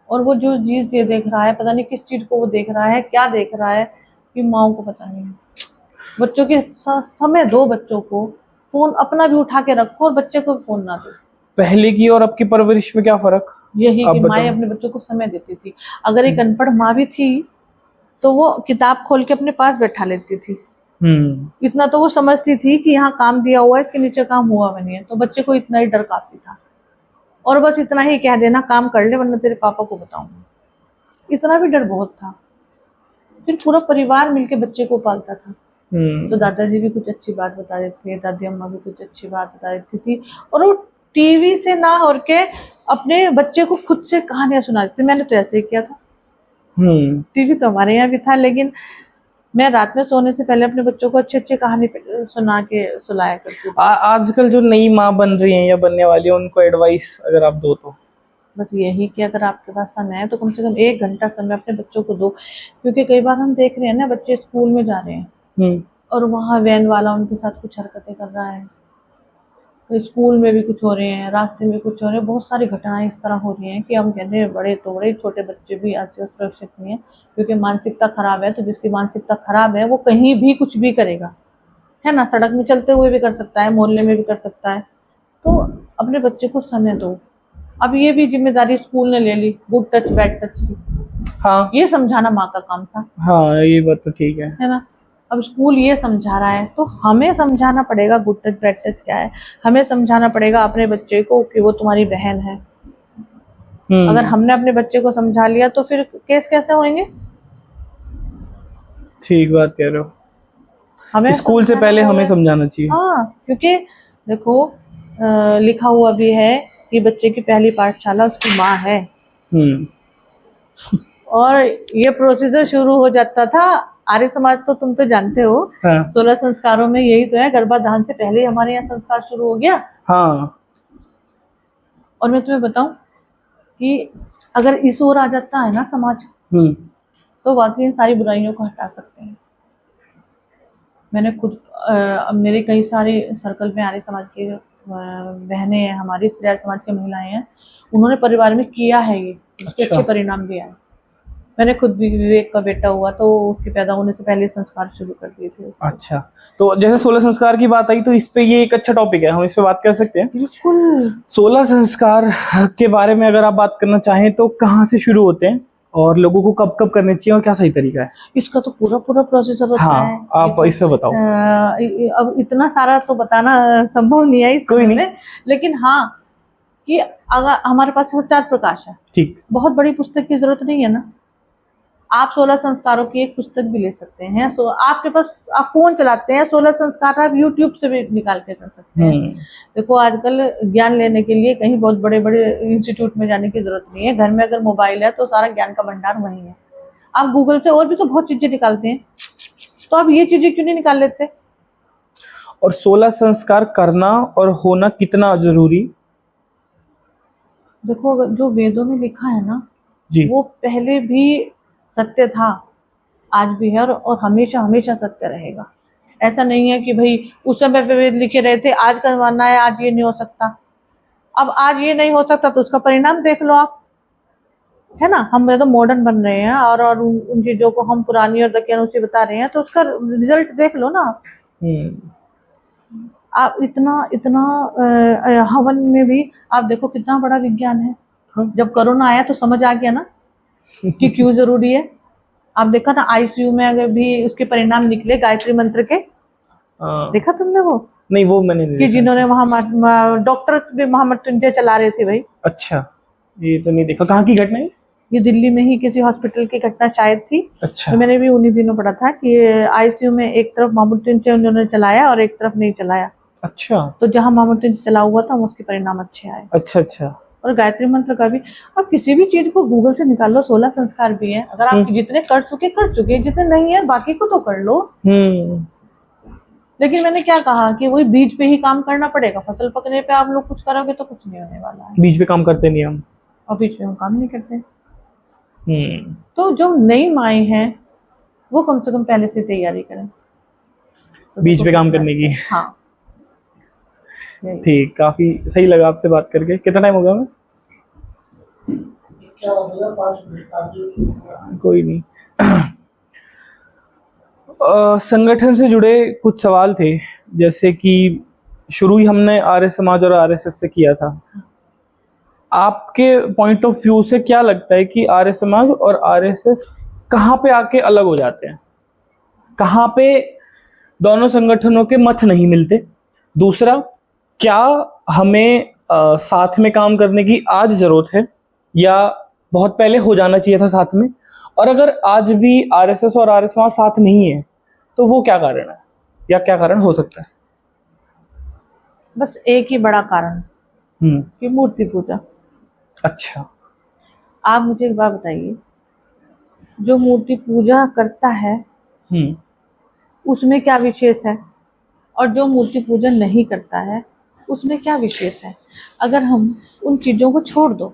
और वो जो चीज ये देख रहा है, पता नहीं किस चीज को वो देख रहा है, क्या देख रहा है, कि माँ को पता नहीं है। बच्चों के समय दो, बच्चों को फोन अपना भी उठा के रखो और बच्चे को फोन ना दो। पहले की और अब की परवरिश में क्या फर्क? यही कि माँ अपने बच्चों को समय देती थी। अगर एक अनपढ़ माँ भी थी तो वो किताब खोल के अपने पास बैठा लेती थी। इतना तो वो समझती थी कि यहाँ काम दिया हुआ है, इसके नीचे काम हुआ नहीं है, तो बच्चे को इतना ही डर काफी था। और बस इतना ही कह देना, काम कर ले वरना तेरे पापा को बताऊंगा। इतना भी डर बहुत था। फिर पूरा परिवार मिलके बच्चे को पालता था। तो दादाजी भी कुछ अच्छी बात बता देते थे, दादी अम्मा भी कुछ अच्छी बात बता देती थी, और वो टीवी से ना होकर के अपने बच्चे को खुद से कहानियां सुना देते। मैंने तो ऐसे ही किया था। टीवी तो हमारे यहाँ भी था, लेकिन मैं रात में सोने से पहले अपने बच्चों को अच्छी अच्छी कहानी सुना के सुलाया करती थी। आजकल जो नई माँ बन रही हैं या बनने वाली है, उनको एडवाइस अगर आप दो तो? बस यही कि अगर आपके पास समय है तो कम से कम 1 घंटा समय अपने बच्चों को दो, क्योंकि कई बार हम देख रहे हैं ना, बच्चे स्कूल में जा रहे हैं और वहाँ वैन वाला उनके साथ कुछ हरकतें कर रहा है, तो स्कूल में भी कुछ हो रहे हैं, रास्ते में कुछ हो रहे हैं, बहुत सारी घटनाएं इस तरह हो रही हैं कि हम कहते हैं बड़े तो बड़े, छोटे बच्चे भी आज से सुरक्षित नहीं है, क्योंकि मानसिकता खराब है। तो जिसकी मानसिकता खराब है वो कहीं भी कुछ भी करेगा, है ना, सड़क में चलते हुए भी कर सकता है, मोहल्ले में भी कर सकता है। तो अपने बच्चे को समय दो। अब ये भी जिम्मेदारी स्कूल ने ले ली, गुड टच बैड टच की। हाँ, ये समझाना माँ का काम था। हाँ, ये बात तो ठीक है ना। अब स्कूल ये समझा रहा है तो हमें समझाना पड़ेगा गुड टच बैड टच क्या है। हमें समझाना पड़ेगा अपने बच्चे को कि वो तुम्हारी बहन है। अगर हमने अपने बच्चे को समझा लिया तो फिर केस कैसे होंगे? ठीक बात कह रहे हो। हमें स्कूल से पहले हमें समझाना चाहिए। हाँ, क्योंकि देखो लिखा हुआ भी है कि बच्चे की पहली पाठशाला उसकी माँ है। और ये प्रोसीजर शुरू हो जाता था आर्य समाज, तो तुम तो जानते हो। हाँ। 16 संस्कारों में यही तो है, गर्भाधान से पहले हमारे यहाँ संस्कार शुरू हो गया। हाँ। और मैं तुम्हें बताऊं कि अगर इस ओर आ जाता है ना समाज, तो वाकई इन सारी बुराइयों को हटा सकते हैं। मैंने खुद मेरे कई सारे सर्कल में आर्य समाज के बहनें हैं, हमारी स्त्री आर्य समाज की महिलाएं हैं, उन्होंने परिवार में किया है ये, उसके अच्छे परिणाम भी आए। मैंने खुद भी, विवेक का बेटा हुआ तो उसके पैदा होने से पहले संस्कार शुरू कर दिए थे। अच्छा, तो जैसे 16 संस्कार की बात आई तो इस पे ये एक अच्छा टॉपिक है, हम इस पे बात कर सकते हैं। बिल्कुल। 16 संस्कार के बारे में अगर आप बात करना चाहें तो कहाँ से शुरू होते हैं और लोगों को कब कब करने चाहिए और क्या सही तरीका है? इसका तो पूरा प्रोसेसर होता है। आप इस पे बताओ। अब इतना सारा तो बताना संभव नहीं है इस समय में, लेकिन हाँ कि अगर हमारे पास सत्यार्थ प्रकाश है, ठीक, बहुत बड़ी पुस्तक की जरूरत नहीं है ना। आप 16 संस्कारों की एक पुस्तक भी ले सकते हैं। सो आपके पास, आप फोन चलाते हैं, 16 संस्कार आप यूट्यूब से भी निकाल के कर सकते हैं। देखो आजकल ज्ञान लेने के लिए कहीं बहुत बड़े बड़े इंस्टीट्यूट में जाने की जरूरत नहीं है। घर में अगर मोबाइल है तो सारा ज्ञान का भंडार वहीं है। आप गूगल से और भी तो बहुत चीजें निकालते हैं, तो आप ये चीजें क्यों नहीं निकाल लेते? और 16 संस्कार करना और होना कितना जरूरी? देखो जो वेदों में लिखा है ना जी, वो पहले भी सत्य था, आज भी है और हमेशा हमेशा सत्य रहेगा। ऐसा नहीं है कि भाई उस समय पे वेद लिखे रहे थे, आज करवाना है, आज ये नहीं हो सकता। अब आज ये नहीं हो सकता तो उसका परिणाम देख लो आप, है ना। हम तो मॉडर्न बन रहे हैं और उन चीजों को हम पुरानी और दकियानूसी बता रहे हैं, तो उसका रिजल्ट देख लो ना। आप इतना हवन में भी आप देखो कितना बड़ा विज्ञान है। जब कोरोना आया तो समझ आ गया ना कि क्यों जरूरी है। आप देखा था आईसीयू में अगर भी उसके परिणाम निकले गायत्री मंत्र के, देखा तुमने वो? नहीं, वो मैंने नहीं कि जिन्होंने वहां डॉक्टर्स भी महामृत्युंजय चला रहे थे भाई। अच्छा, ये तो नहीं देखा। कहाँ की घटना है? ये दिल्ली में ही किसी हॉस्पिटल की घटना शायद थी। अच्छा। तो मैंने भी उन्हीं दिनों पढ़ा था कि आईसीयू में एक तरफ महामृत्युंजय उन्होंने चलाया और एक तरफ नहीं चलाया। अच्छा। तो जहाँ महामृत्युंजय चला हुआ था उसके परिणाम अच्छे आए। अच्छा। और गायत्री मंत्र का भी, आप किसी भी चीज को गूगल से निकाल लो, 16 संस्कार भी है। अगर आप जितने कर चुके, जितने नहीं है बाकी को तो कर लो। लेकिन मैंने क्या कहा कि वही बीज पे ही काम करना पड़ेगा। फसल पकने पे आप लोग कुछ करोगे तो कुछ नहीं होने वाला है। बीज पे काम करते नहीं हम, और बीज पे हम काम नहीं करते। तो जो नई माएँ हैं वो कम से कम पहले से तैयारी करें तो बीज पे काम करने की। हाँ ठीक, काफी सही लगा आपसे बात करके। कितना टाइम हो गया हमें? क्या हो गया? 5 मिनट। कोई नहीं। संगठन से जुड़े कुछ सवाल थे, जैसे कि शुरू ही हमने आर्य समाज और आरएसएस से किया था। आपके पॉइंट ऑफ व्यू से क्या लगता है कि आर्य समाज और आरएसएस कहाँ पे आके अलग हो जाते हैं? कहाँ पे दोनों संगठनों के मत नहीं मिलते? दूसरा, क्या हमें साथ में काम करने की आज जरूरत है या बहुत पहले हो जाना चाहिए था साथ में? और अगर आज भी आरएसएस और आर्य समाज साथ नहीं है तो वो क्या कारण है या क्या कारण हो सकता है? बस एक ही बड़ा कारण कि मूर्ति पूजा। अच्छा। आप मुझे एक बात बताइए, जो मूर्ति पूजा करता है उसमें क्या विशेष है, और जो मूर्ति पूजा नहीं करता है उसमें क्या विशेष है? अगर हम उन चीजों को छोड़ दो,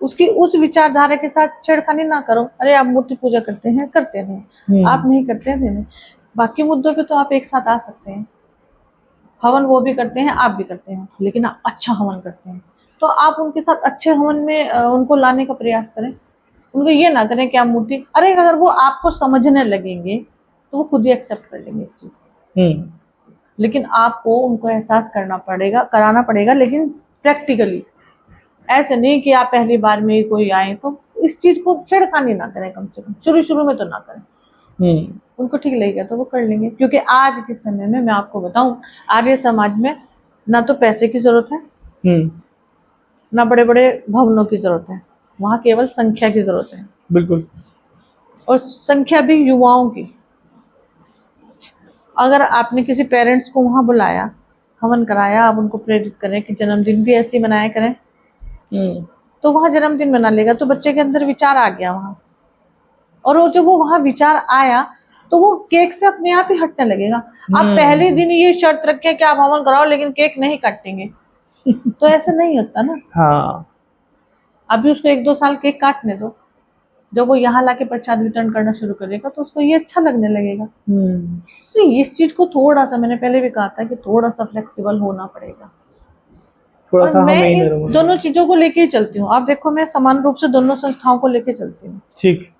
उसकी उस विचारधारा के साथ छेड़खानी ना करो, अरे आप मूर्ति पूजा करते हैं करते रहे, आप नहीं करते हैं नहीं, बाकी मुद्दों पे तो आप एक साथ आ सकते हैं। हवन वो भी करते हैं, आप भी करते हैं, लेकिन आप अच्छा हवन करते हैं, तो आप उनके साथ अच्छे हवन में उनको लाने का प्रयास करें। उनको ये ना करें कि आप मूर्ति, अरे अगर वो आपको समझने लगेंगे तो वो खुद ही एक्सेप्ट कर लेंगे इस चीज को। लेकिन आपको उनको एहसास कराना पड़ेगा, लेकिन प्रैक्टिकली। ऐसे नहीं कि आप पहली बार में ही कोई आए तो इस चीज को छेड़खानी ना करें, कम से कम शुरू में तो ना करें। उनको ठीक लगेगा तो वो कर लेंगे, क्योंकि आज के समय में मैं आपको बताऊं, आर्य समाज में ना तो पैसे की जरूरत है, ना बड़े बड़े भवनों की जरूरत है, वहां केवल संख्या की जरूरत है। बिल्कुल। और संख्या भी युवाओं की। अगर आपने किसी पेरेंट्स को वहां बुलाया, हवन कराया, आप उनको प्रेरित करें कि जन्मदिन भी ऐसे ही मनाया करें, तो वहां जन्मदिन मना लेगा, तो बच्चे के अंदर विचार आ गया वहां, और वो जब वो वहां विचार आया तो वो केक से अपने आप ही हटने लगेगा। आप पहले दिन ये शर्त रखें कि आप हवन कराओ लेकिन केक नहीं काटेंगे तो ऐसा नहीं होता ना। हाँ। अभी उसको 1-2 साल केक काटने दो, जब वो यहाँ लाके प्रसाद वितरण करना शुरू करेगा तो उसको ये अच्छा लगने लगेगा। तो इस चीज को थोड़ा सा, मैंने पहले भी कहा था कि थोड़ा सा फ्लेक्सिबल होना पड़ेगा। थोड़ा और सा मैं हमें ही इन नरम होना दोनों चीजों को लेके ही चलती हूँ। आप देखो, मैं समान रूप से दोनों संस्थाओं को लेके चलती हूँ। ठीक।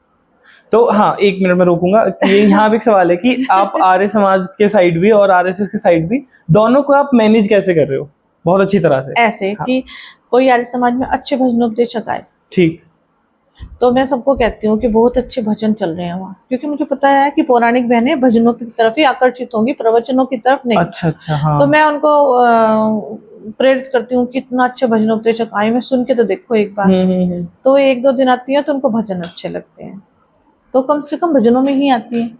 तो हाँ, 1 मिनट में रोकूंगा। ये यहाँ पे एक सवाल है कि आप आर्य समाज के साइड भी और आरएसएस के साइड भी, दोनों को आप मैनेज कैसे कर रहे हो बहुत अच्छी तरह से? ऐसे हाँ। कि कोई आर्य समाज में अच्छे भजनोपदेशक आए, ठीक। तो मैं सबको कहती हूँ कि बहुत अच्छे भजन चल रहे हैं वहाँ, क्योंकि मुझे पता है कि पौराणिक बहनें भजनों की तरफ ही आकर्षित होंगी, प्रवचनों की तरफ नहीं। अच्छा। हाँ। तो मैं उनको प्रेरित करती हूँ कि इतना अच्छे भजनोपदेशक आए, मैं सुन के तो देखो एक बार। तो 1-2 दिन आती है तो उनको भजन अच्छे लगते हैं, तो कम से कम भजनों में ही आती है।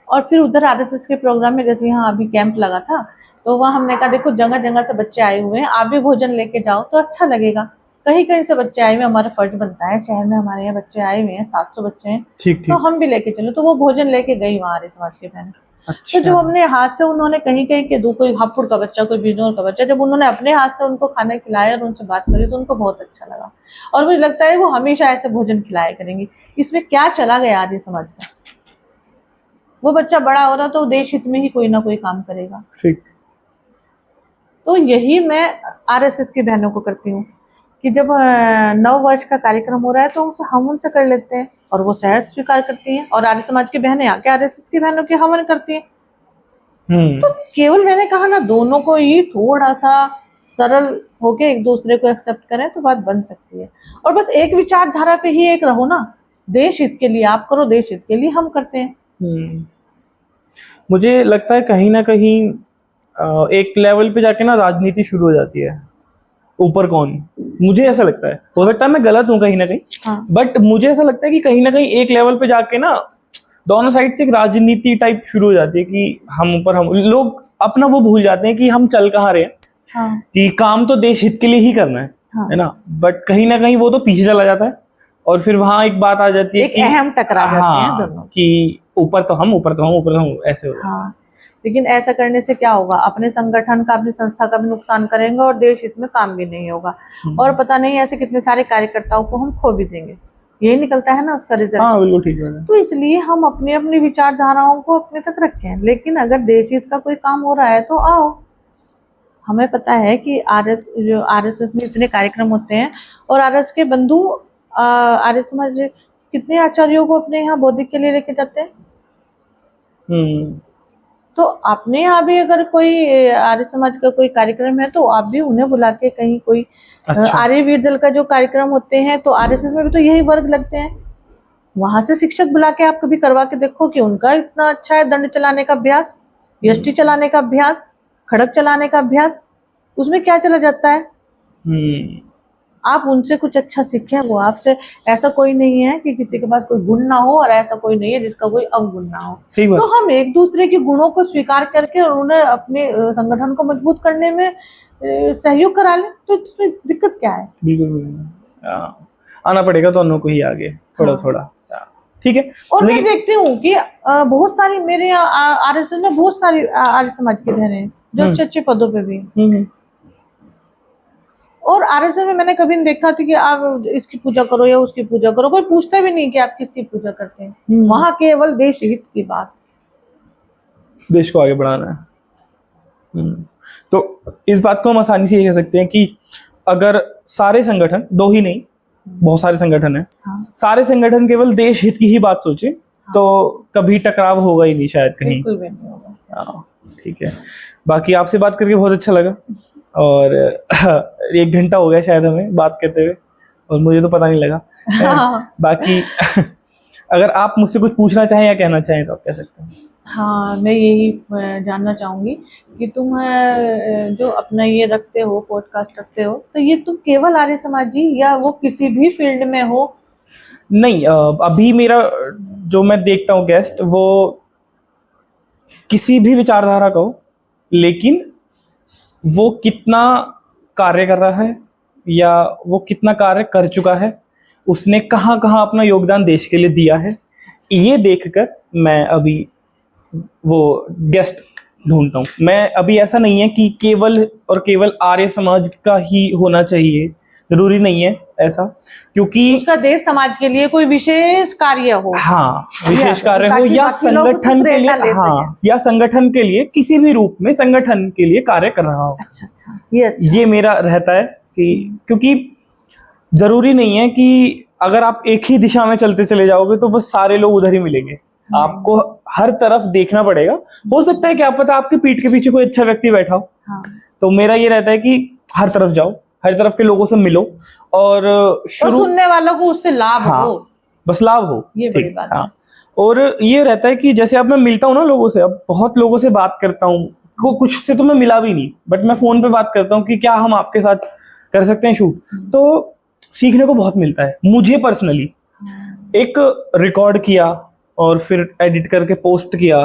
और फिर उधर आरएसएस के प्रोग्राम में, जैसे यहाँ अभी कैंप लगा था, तो वहाँ हमने कहा देखो जगह जगह से बच्चे आए हुए हैं, आप भी भोजन लेके जाओ तो अच्छा लगेगा। कहीं कहीं से बच्चे आए हुए, हमारा फर्ज बनता है, शहर में हमारे यहाँ बच्चे आए हुए हैं, 700 बच्चे हैं, ठीक। तो हम भी लेके चलो। तो वो भोजन लेके गई वहाँ आर्य समाज के बहन। अच्छा। तो जब अपने हाथ से उन्होंने कहीं कहीं के दो, कोई हापुड़ का बच्चा, कोई बिजनौर का बच्चा, जब उन्होंने अपने हाथ से उनको खाना खिलाया और उनसे बात करी तो उनको बहुत अच्छा लगा। और मुझे लगता है वो हमेशा ऐसे भोजन खिलाया करेंगे। इसमें क्या चला गया आर्य समाज का? वो बच्चा बड़ा हो रहा तो देश हित में ही कोई ना कोई काम करेगा। ठीक। तो यही मैं आरएसएस की बहनों को करती हूँ कि जब 9 वर्ष का कार्यक्रम हो रहा है तो हम उनसे कर लेते हैं, और वो सहज स्वीकार करती हैं, और आर्य समाज की बहनें आके आरएसएस की बहनों के हवन करती हैं। तो केवल मैंने कहा ना, दोनों को ही थोड़ा सा सरल होके एक दूसरे को एक्सेप्ट करें तो बात बन सकती है। और बस एक विचारधारा पे ही एक रहो ना, देश हित के लिए आप करो, देश हित के लिए हम करते हैं। मुझे लगता है कहीं ना कहीं एक लेवल पे जाके ना राजनीति शुरू हो जाती है, ऊपर कौन, मुझे ऐसा लगता है। हो सकता है मैं गलत हूँ कहीं ना कहीं, हाँ। बट मुझे ऐसा लगता है कि कहीं ना कहीं एक लेवल पे जाके ना दोनों साइड से एक राजनीति टाइप शुरू हो जाती है कि हम ऊपर, हम लोग अपना वो भूल जाते हैं कि हम चल कहाँ रहे हैं। हाँ। कि काम तो देश हित के लिए ही करना है, हाँ। है ना, बट कहीं ना कहीं वो तो पीछे चला जाता है, और फिर वहां एक बात आ जाती है एक अहम टकरा जाते हैं दोनों कि ऊपर तो हम, ऊपर तो हम, ऊपर तो हम, ऐसे हो जाता है। हाँ। लेकिन ऐसा करने से क्या होगा, अपने संगठन का, अपनी संस्था का भी नुकसान करेंगे और देश हित में काम भी नहीं होगा, और पता नहीं ऐसे कितने सारे कार्यकर्ताओं को हम खो भी देंगे। यही निकलता है ना उसका रिजल्ट। हाँ बिल्कुल ठीक है। तो इसलिए हम अपनी अपनी विचारधाराओं को अपने तक रखें, लेकिन अगर देश हित का कोई काम हो रहा है तो आओ। हमें पता है कि आरएसएस में इतने कार्यक्रम होते हैं, और आरएस के बंधु आर्य समाज कितने आचार्यों को अपने यहाँ बौद्धिक के लिए लेके जाते हैं। तो अपने यहाँ भी अगर कोई आर्य समाज का कोई कार्यक्रम है तो आप भी उन्हें बुला के, कहीं कोई आर्य वीर दल का जो कार्यक्रम होते हैं, तो आरएसएस में भी तो यही वर्ग लगते हैं, वहां से शिक्षक बुला के आप कभी करवा के देखो कि उनका इतना अच्छा है दंड चलाने का अभ्यास, यष्टि चलाने का अभ्यास, खड़क चलाने का अभ्यास, उसमें क्या चला जाता है। आप उनसे कुछ अच्छा सीखें, वो आपसे। ऐसा कोई नहीं है कि किसी के पास कोई गुण ना हो, और ऐसा कोई नहीं है जिसका कोई अवगुण ना हो। ठीक बात। तो हम एक दूसरे के गुणों को स्वीकार करके और उन्हें अपने संगठन को मजबूत करने में सहयोग करा लें, तो इसमें दिक्कत क्या है? बिल्कुल बिल्कुल। आना पड़ेगा दोनों को ही आगे, थोड़ा थोड़ा। ठीक है। और मैं देखती हूँ कि बहुत सारी मेरे यहाँ आरएसएस में बहुत सारी आर्य समाज की बहनें हैं जो अच्छे अच्छे पदों पे भी हैं। और आरएसएस में मैंने कभी नहीं देखा कि आप इसकी पूजा करो या उसकी पूजा करो, कोई पूछता भी नहीं कि आप किसकी पूजा करते हैं। वहां केवल देश हित की बात, देश को आगे बढ़ाना है। तो इस बात को हम आसानी से ये कह सकते हैं कि अगर सारे संगठन, दो ही नहीं बहुत सारे संगठन हैं, हाँ। सारे संगठन केवल देश हित की ही बात सोचे तो कभी टकराव होगा ही नहीं शायद कहीं। बिल्कुल भी नहीं होगा। ठीक है। बाकी आपसे बात करके बहुत अच्छा लगा, और 1 घंटा हो गया शायद हमें बात करते हुए, और मुझे तो पता नहीं लगा। हाँ। बाकी अगर आप मुझसे कुछ पूछना चाहें या कहना चाहें तो आप कह सकते हैं। हाँ, मैं यही जानना चाहूंगी कि तुम जो अपना ये रखते हो, पॉडकास्ट रखते हो, तो ये तुम केवल आर्य समाजी या वो किसी भी फील्ड में हो? नहीं, अभी मेरा जो मैं देखता हूँ गेस्ट, वो किसी भी विचारधारा का हो, लेकिन वो कितना कार्य कर रहा है या वो कितना कार्य कर चुका है, उसने कहाँ कहाँ अपना योगदान देश के लिए दिया है, ये देखकर मैं अभी वो गेस्ट ढूंढता हूँ। मैं अभी ऐसा नहीं है कि केवल और केवल आर्य समाज का ही होना चाहिए, जरूरी नहीं है ऐसा, क्योंकि उसका देश समाज के लिए कोई विशेष कार्य हो। हाँ, विशेष कार्य हो ताकि या बाकी लोग उससे संगठन के लिए, प्रेरणा ले हाँ, या संगठन के लिए किसी भी रूप में संगठन के लिए कार्य कर रहा हो। अच्छा अच्छा, ये अच्छा। ये मेरा रहता है कि क्योंकि जरूरी नहीं है कि अगर आप एक ही दिशा में चलते चले जाओगे तो बस सारे लोग उधर ही मिलेंगे। आपको हर तरफ देखना पड़ेगा। हो सकता है कि आप पता आपके पीठ के पीछे कोई अच्छा व्यक्ति बैठा हो, हाँ। तो मेरा ये रहता है कि हर तरफ जाओ, हर तरफ के लोगों से मिलो, और सुनने वालों को उससे लाभ हाँ, हो, बस लाभ हो, ये बड़ी बात है। और ये रहता है कि जैसे अब मैं मिलता हूँ ना लोगों से, अब बहुत लोगों से बात करता हूँ, कुछ से तो मैं मिला भी नहीं, बट मैं फोन पे बात करता हूँ कि क्या हम आपके साथ कर सकते हैं शूट, तो सीखने को बहुत मिलता है मुझे पर्सनली। एक रिकॉर्ड किया और फिर एडिट करके पोस्ट किया,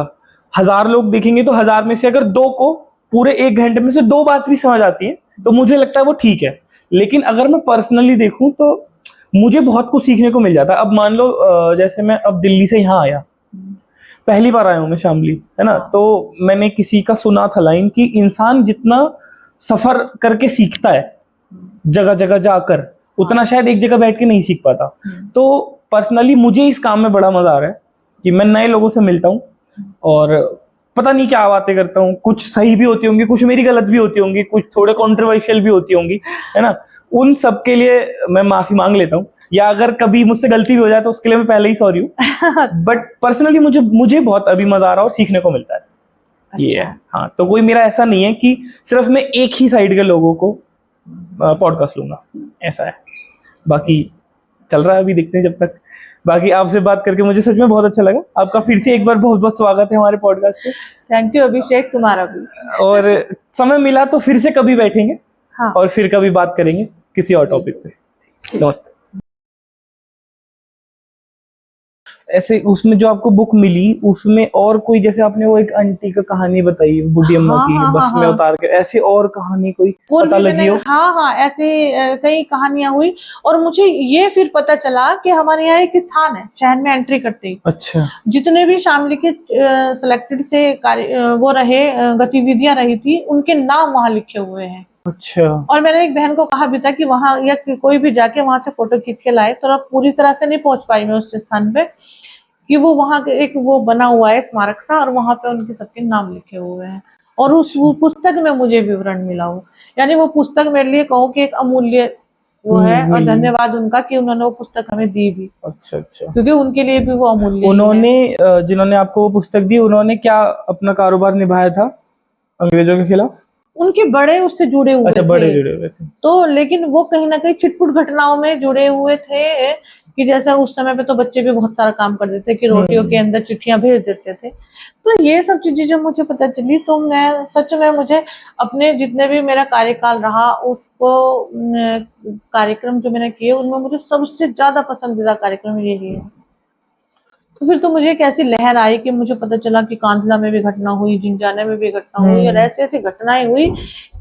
1000 लोग देखेंगे तो 1000 में से अगर 2 को पूरे 1 घंटे में से 2 बात भी समझ आती है तो मुझे लगता है वो ठीक है। लेकिन अगर मैं पर्सनली देखूं तो मुझे बहुत कुछ सीखने को मिल जाता है। अब मान लो जैसे मैं अब दिल्ली से यहाँ आया, पहली बार आया हूँ मैं शामली, है ना, तो मैंने किसी का सुना था लाइन कि इंसान जितना सफर करके सीखता है जगह जगह जाकर, उतना शायद एक जगह बैठ के नहीं सीख पाता। तो पर्सनली मुझे इस काम में बड़ा मजा आ रहा है कि मैं नए लोगों से मिलता हूँ और पता नहीं क्या बातें करता हूँ, कुछ सही भी होती होंगी, कुछ मेरी गलत भी होती होंगी, कुछ थोड़े कंट्रोवर्शियल भी होती होंगी, है ना, उन सब के लिए मैं माफी मांग लेता हूँ, या अगर कभी मुझसे गलती भी हो जाए तो उसके लिए मैं पहले ही सॉरी हूँ। बट पर्सनली मुझे बहुत अभी मजा आ रहा है और सीखने को मिलता है। ये है। हाँ, तो कोई मेरा ऐसा नहीं है कि सिर्फ मैं एक ही साइड के लोगों को पॉडकास्ट लूंगा, ऐसा है। बाकी चल रहा है, अभी देखते हैं जब तक। बाकी आपसे बात करके मुझे सच में बहुत अच्छा लगा। आपका फिर से एक बार बहुत बहुत स्वागत है हमारे पॉडकास्ट पे। थैंक यू अभिषेक, तुम्हारा भी। और समय मिला तो फिर से कभी बैठेंगे, हाँ। और फिर कभी बात करेंगे किसी और टॉपिक पे। नमस्ते। ऐसे उसमें जो आपको बुक मिली उसमें और कोई, जैसे आपने वो एक आंटी का कहानी बताई बुढ़ी अम्मा की, बस में उतार के, ऐसे और कहानी कोई पता लगी हो? हाँ, ऐसे कई कहानियां हुई, और मुझे ये फिर पता चला कि हमारे यहाँ एक स्थान है शहर में एंट्री करते ही। अच्छा। जितने भी शामली के सिलेक्टेड से वो रहे गतिविधियां रही थी, उनके नाम वहाँ लिखे हुए हैं। अच्छा। और मैंने एक बहन को कहा भी था कि वहां या कोई भी जाके वहां से फोटो खींच के लाए, तो अब पूरी तरह से नहीं पहुंच पाई मैं उस स्थान पे, कि वो वहां के एक वो बना हुआ है स्मारक सा, और वहां पे उनके सबके नाम लिखे हुए हैं, और उस पुस्तक में मुझे विवरण मिला हो। यानी वो पुस्तक मेरे लिए कहो कि एक अमूल्य वो है, और धन्यवाद उनका कि उन्होंने वो पुस्तक हमें दी भी। अच्छा अच्छा। क्योंकि उनके लिए भी वो अमूल्य। उन्होंने जिन्होंने आपको वो पुस्तक दी, उन्होंने क्या अपना कारोबार निभाया था अंग्रेजों के खिलाफ? उनके बड़े उससे जुड़े हुए अच्छा, थे। बड़े जुड़े हुए थे। तो लेकिन वो कहीं ना कहीं छिटपुट घटनाओं में जुड़े हुए थे, कि जैसे उस समय पे तो बच्चे भी बहुत सारा काम कर देते कि रोटियों के अंदर चिट्ठियां भेज देते थे। तो ये सब चीजें जब मुझे पता चली तो मैं सच में, मुझे अपने जितने भी मेरा कार्यकाल रहा उसको कार्यक्रम जो मैंने किए उनमें मुझे सबसे ज्यादा पसंदीदा कार्यक्रम यही है। तो फिर तो मुझे एक ऐसी लहर आई कि मुझे पता चला कि कांधला में भी घटना हुई, जिंजाने में भी घटना हुई, और ऐसी ऐसी घटनाएं हुई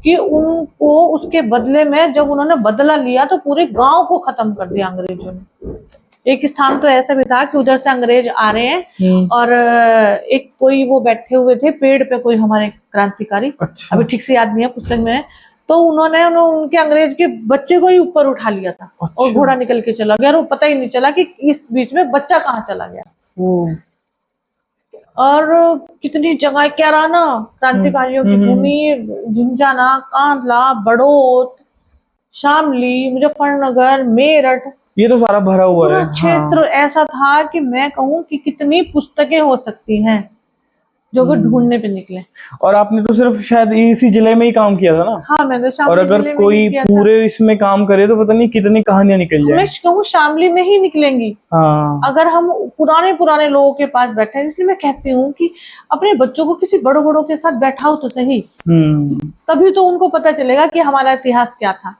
कि उनको उसके बदले में जब उन्होंने बदला लिया तो पूरे गांव को खत्म कर दिया अंग्रेजों ने। एक स्थान तो ऐसा भी था कि उधर से अंग्रेज आ रहे हैं और एक कोई वो बैठे हुए थे पेड़ पे, कोई हमारे क्रांतिकारी, अच्छा। अभी ठीक से याद नहीं है, पुस्तक में है। तो उन्होंने उनके अंग्रेज के बच्चे को ही ऊपर उठा लिया था। अच्छा। और घोड़ा निकल के चला गया और वो पता ही नहीं चला कि इस बीच में बच्चा कहाँ चला गया। और कितनी जगह क्या रहा ना, क्रांतिकारियों की भूमि, झिंझाना, कांधला, बड़ौत, शामली, मुजफ्फरनगर, मेरठ, ये तो सारा भरा हुआ पूरा है। क्षेत्र ऐसा था कि मैं कहूँ कि कितनी पुस्तकें हो सकती हैं जो कि ढूंढने पे निकले। और आपने तो सिर्फ शायद इसी जिले में ही काम किया था ना? हाँ, मैंने शामली और अगर जिले में कोई ही किया था। पूरे इसमें काम करे तो पता नहीं कितनी कहानियां निकल जाए। मैं कहूँ शामली में ही निकलेंगी। हाँ। अगर हम पुराने लोगों के पास बैठे हैं, इसलिए मैं कहती हूँ कि अपने बच्चों को किसी बड़ों के साथ बैठाओ तो सही, तभी तो उनको पता चलेगा कि हमारा इतिहास क्या था।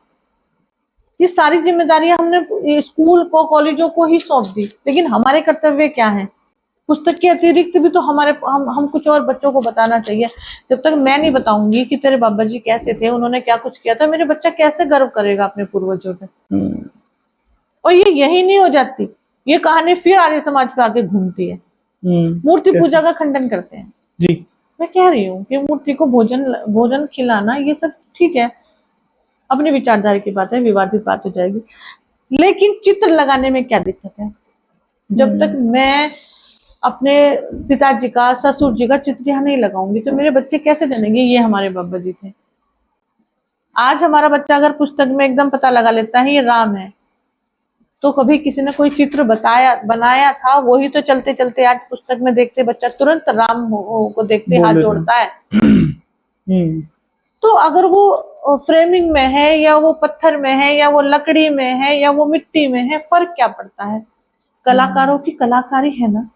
ये सारी जिम्मेदारियां हमने स्कूल को, कॉलेजों को ही सौंप दी, लेकिन हमारे कर्तव्य क्या है? पुस्तक के अतिरिक्त भी तो हम कुछ और बच्चों को बताना चाहिए। जब तक मैं नहीं बताऊंगी कि तेरे बाबा जी कैसे थे, उन्होंने क्या कुछ किया था, मेरे बच्चा कैसे गर्व करेगा अपने पूर्वजों पे? और ये यही नहीं हो जाती, ये कहानी फिर आर्य समाज पे आके घूमती है। मूर्ति पूजा का खंडन करते हैं जी। मैं कह रही हूँ कि मूर्ति को भोजन खिलाना ये सब ठीक है, अपनी विचारधारा की बात है, विवादित बात हो जाएगी, लेकिन चित्र लगाने में क्या दिक्कत है? जब तक मैं अपने पिताजी का, ससुर जी का चित्र यहाँ नहीं लगाऊंगी तो मेरे बच्चे कैसे जानेंगे ये हमारे बाबा जी थे? आज हमारा बच्चा अगर पुस्तक में एकदम पता लगा लेता है ये राम है, तो कभी किसी ने कोई चित्र बनाया था, वही तो चलते चलते आज पुस्तक में देखते बच्चा तुरंत राम को देखते हाथ जोड़ता है। तो अगर वो फ्रेमिंग में है या वो पत्थर में है या वो लकड़ी में है या वो मिट्टी में है, फर्क क्या पड़ता है? कलाकारों की कलाकारी है ना।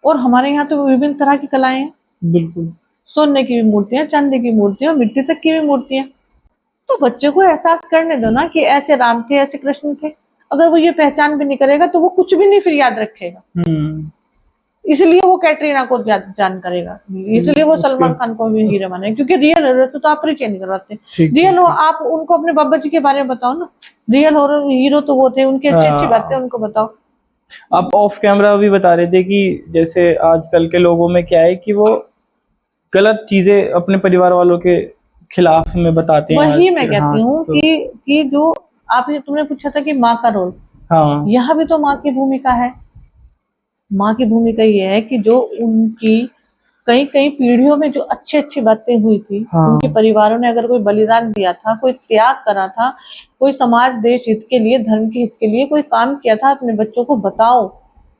और हमारे यहाँ तो विभिन्न तरह की कलाएं हैं, बिल्कुल, सोने की भी मूर्तियां, चांदी की मूर्तियां, मिट्टी तक की भी मूर्तियां। तो बच्चे को एहसास करने दो ना कि ऐसे राम थे, ऐसे कृष्ण थे। अगर वो ये पहचान भी नहीं करेगा तो वो कुछ भी नहीं फिर याद रखेगा। इसलिए वो कैटरीना को जान करेगा, इसलिए वो सलमान खान को भी हीरो माने, क्योंकि रियल हीरो से तो आप परिचय नहीं करवाते। रियल हो आप उनको अपने बाबा जी के बारे में बताओ ना, रियल हीरो तो वो थे, उनकी अच्छी अच्छी बातें उनको बताओ। आप ऑफ कैमरा भी बता रहे थे कि जैसे आजकल के लोगों में क्या है कि वो गलत चीजें अपने परिवार वालों के खिलाफ में बताते हैं। वही मैं कहती हूँ कि जो तुमने पूछा था कि माँ का रोल, हाँ, यहाँ भी तो माँ की भूमिका है। माँ की भूमिका ये है कि जो उनकी कई कई पीढ़ियों में जो अच्छी अच्छी बातें हुई थी, उनके परिवारों ने अगर कोई बलिदान दिया था, कोई त्याग करा था, कोई समाज देश हित के लिए, धर्म के हित के लिए कोई काम किया था, अपने बच्चों को बताओ।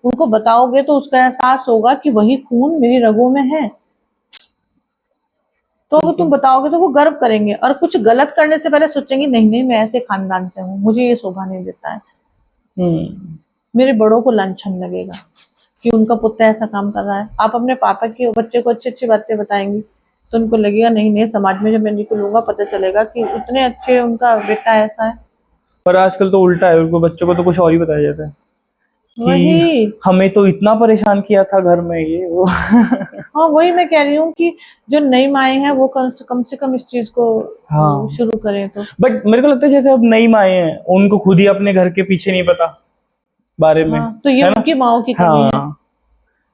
उनको बताओगे तो उसका एहसास होगा कि वही खून मेरी रगों में है। तो अगर तुम बताओगे तो वो गर्व करेंगे, और कुछ गलत करने से पहले सोचेंगे नहीं मैं ऐसे खानदान से हूँ, मुझे ये शोभा नहीं देता है, मेरे बड़ों को लांछन लगेगा कि उनका पुत्र ऐसा काम कर रहा है। आप अपने पापा के बच्चे को अच्छी अच्छी बातें बताएंगी तो उनको लगेगा नहीं समाज में जब मैं इनको लूंगा पता चलेगा कि इतने अच्छे उनका बेटा ऐसा है। पर आजकल तो उल्टा है, उनको बच्चों को तो कुछ और ही बताया जाता है वही कि हमें तो इतना परेशान किया था घर में ये वो। हाँ, वही मैं कह रही हूँ कि जो नई माएँ हैं वो कम से कम इस चीज को शुरू करें। तो बट मेरे को लगता है जैसे अब नई माएँ हैं उनको खुद ही अपने घर के पीछे नहीं पता बारे में। तो ये उनकी माओ की कमी है।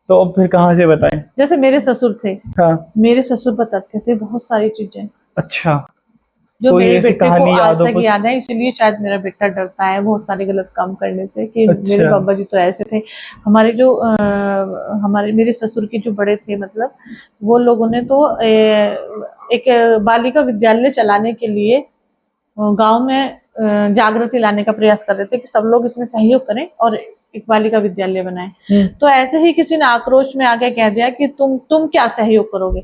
तो अब फिर कहाँ से बताएं? जैसे मेरे ससुर थे, मेरे ससुर बताते थे बहुत सारी चीजें। अच्छा, जो तो मेरे बेटे को आज तक याद है, इसलिए शायद मेरा बेटा डरता है बहुत सारे गलत काम करने से कि मेरे बाबा जी तो ऐसे थे। हमारे जो मेरे ससुर के जो बड़े थे, मतलब वो लोगों ने तो एक बालिका विद्यालय चलाने के लिए गांव में जागृति लाने का प्रयास कर रहे थे कि सब लोग इसमें सहयोग करें और एक बालिका विद्यालय बनाए। तो ऐसे ही किसी ने आक्रोश में आके कह दिया कि तुम क्या सहयोग करोगे।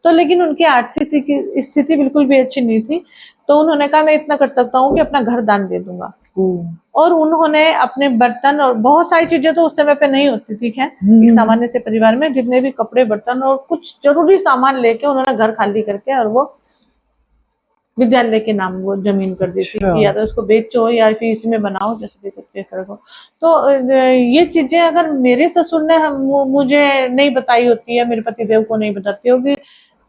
तो लेकिन उनकी आर्थिक स्थिति बिल्कुल भी अच्छी नहीं थी, तो उन्होंने कहा मैं इतना कर सकता हूँ कि अपना घर दान दे दूंगा। और उन्होंने अपने बर्तन और बहुत सारी चीजें तो उस समय पे नहीं होती थी, खैर एक सामान्य से परिवार में जितने भी कपड़े बर्तन और कुछ जरूरी सामान लेके उन्होंने घर खाली करके और वो विद्यालय के नाम वो जमीन कर दी थी कि या तो उसको बेचो या फिर इसमें बनाओ, जैसे भी करके करो। तो ये चीजें अगर मेरे ससुर ने मुझे नहीं बताई होती है, मेरे पतिदेव को नहीं बताती होगी,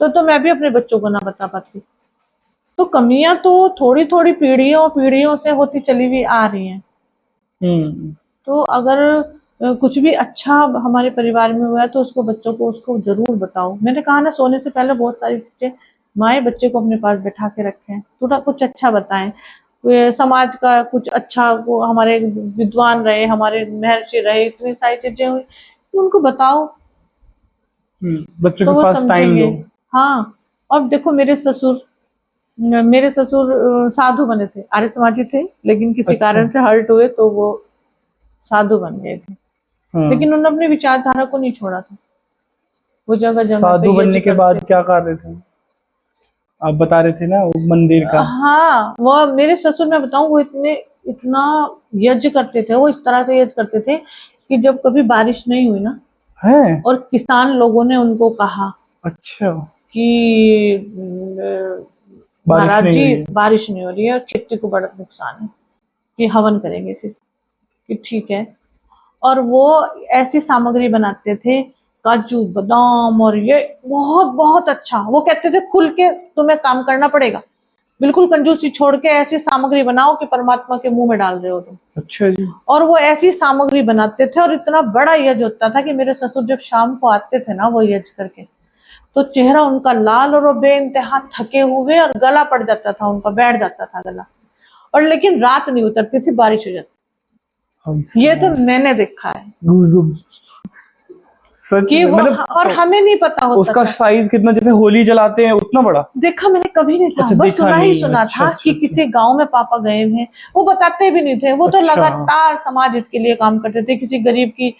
तो मैं भी अपने बच्चों को ना बता पाती। तो कमियां तो थोड़ी थोड़ी पीढ़ियों से होती चली हुई आ रही हैं। तो अगर कुछ भी अच्छा हमारे परिवार में हुआ है तो उसको बच्चों को उसको जरूर बताओ। मैंने कहा ना, सोने से पहले बहुत सारी चीजें माए बच्चे को अपने पास बैठा के रखें, थोड़ा कुछ अच्छा बताएं, समाज का कुछ अच्छा, वो हमारे विद्वान रहे, हमारे महर्षि रहे, इतनी सारी चीजें हुई तो उनको बताओ, बच्चों तो के वो पास टाइम समझेंगे। दो। हाँ, अब देखो मेरे ससुर साधु बने थे, आर्य समाजी थे, लेकिन किसी अच्छा। कारण से हर्ट हुए तो वो साधु बन गए थे। लेकिन उन्होंने अपनी विचारधारा को नहीं छोड़ा था। वो जगह जगह साधु पे बनने के बाद क्या कार्य थे आप बता रहे थे ना, वो मंदिर का? हाँ, वो मेरे ससुर, मैं बताऊं, वो इतना यज्ञ करते थे, वो इस तरह से यज्ञ करते थे कि जब कभी बारिश नहीं हुई ना है। और किसान लोगों ने उनको कहा अच्छा, कि महाराज जी बारिश नहीं हो रही है और खेती को बड़ा नुकसान है, कि हवन करेंगे फिर, कि ठीक है। और वो ऐसी सामग्री बनाते थे, काजू बादाम, और ये बहुत बहुत अच्छा, वो कहते थे खुल के तुम्हें काम करना पड़ेगा, बिल्कुल कंजूसी छोड़ के ऐसी सामग्री बनाओ कि परमात्मा के मुंह में डाल रहे हो तुम। अच्छा जी। और वो ऐसी सामग्री बनाते थे और इतना बड़ा यज्ञ होता था कि मेरे ससुर जब शाम को आते थे ना वो यज्ञ करके, तो चेहरा उनका लाल और वो बेइंतहा थके हुए और गला पड़ जाता था उनका, बैठ जाता था गला, और लेकिन रात नहीं उतरती थी, बारिश हो जाती। ये तो मैंने देखा है सच कि में, वो, मतलब और हमें नहीं पता होता उसका था। साइज कितना, जैसे होली जलाते हैं उतना बड़ा? देखा मैंने कभी नहीं था। अच्छा, बस देखा सुना ही नहीं। सुना अच्छा, था अच्छा, कि अच्छा। किसी गांव में पापा गए हैं, वो बताते भी नहीं थे। वो तो अच्छा। लगातार समाज हित के लिए काम करते थे। किसी गरीब की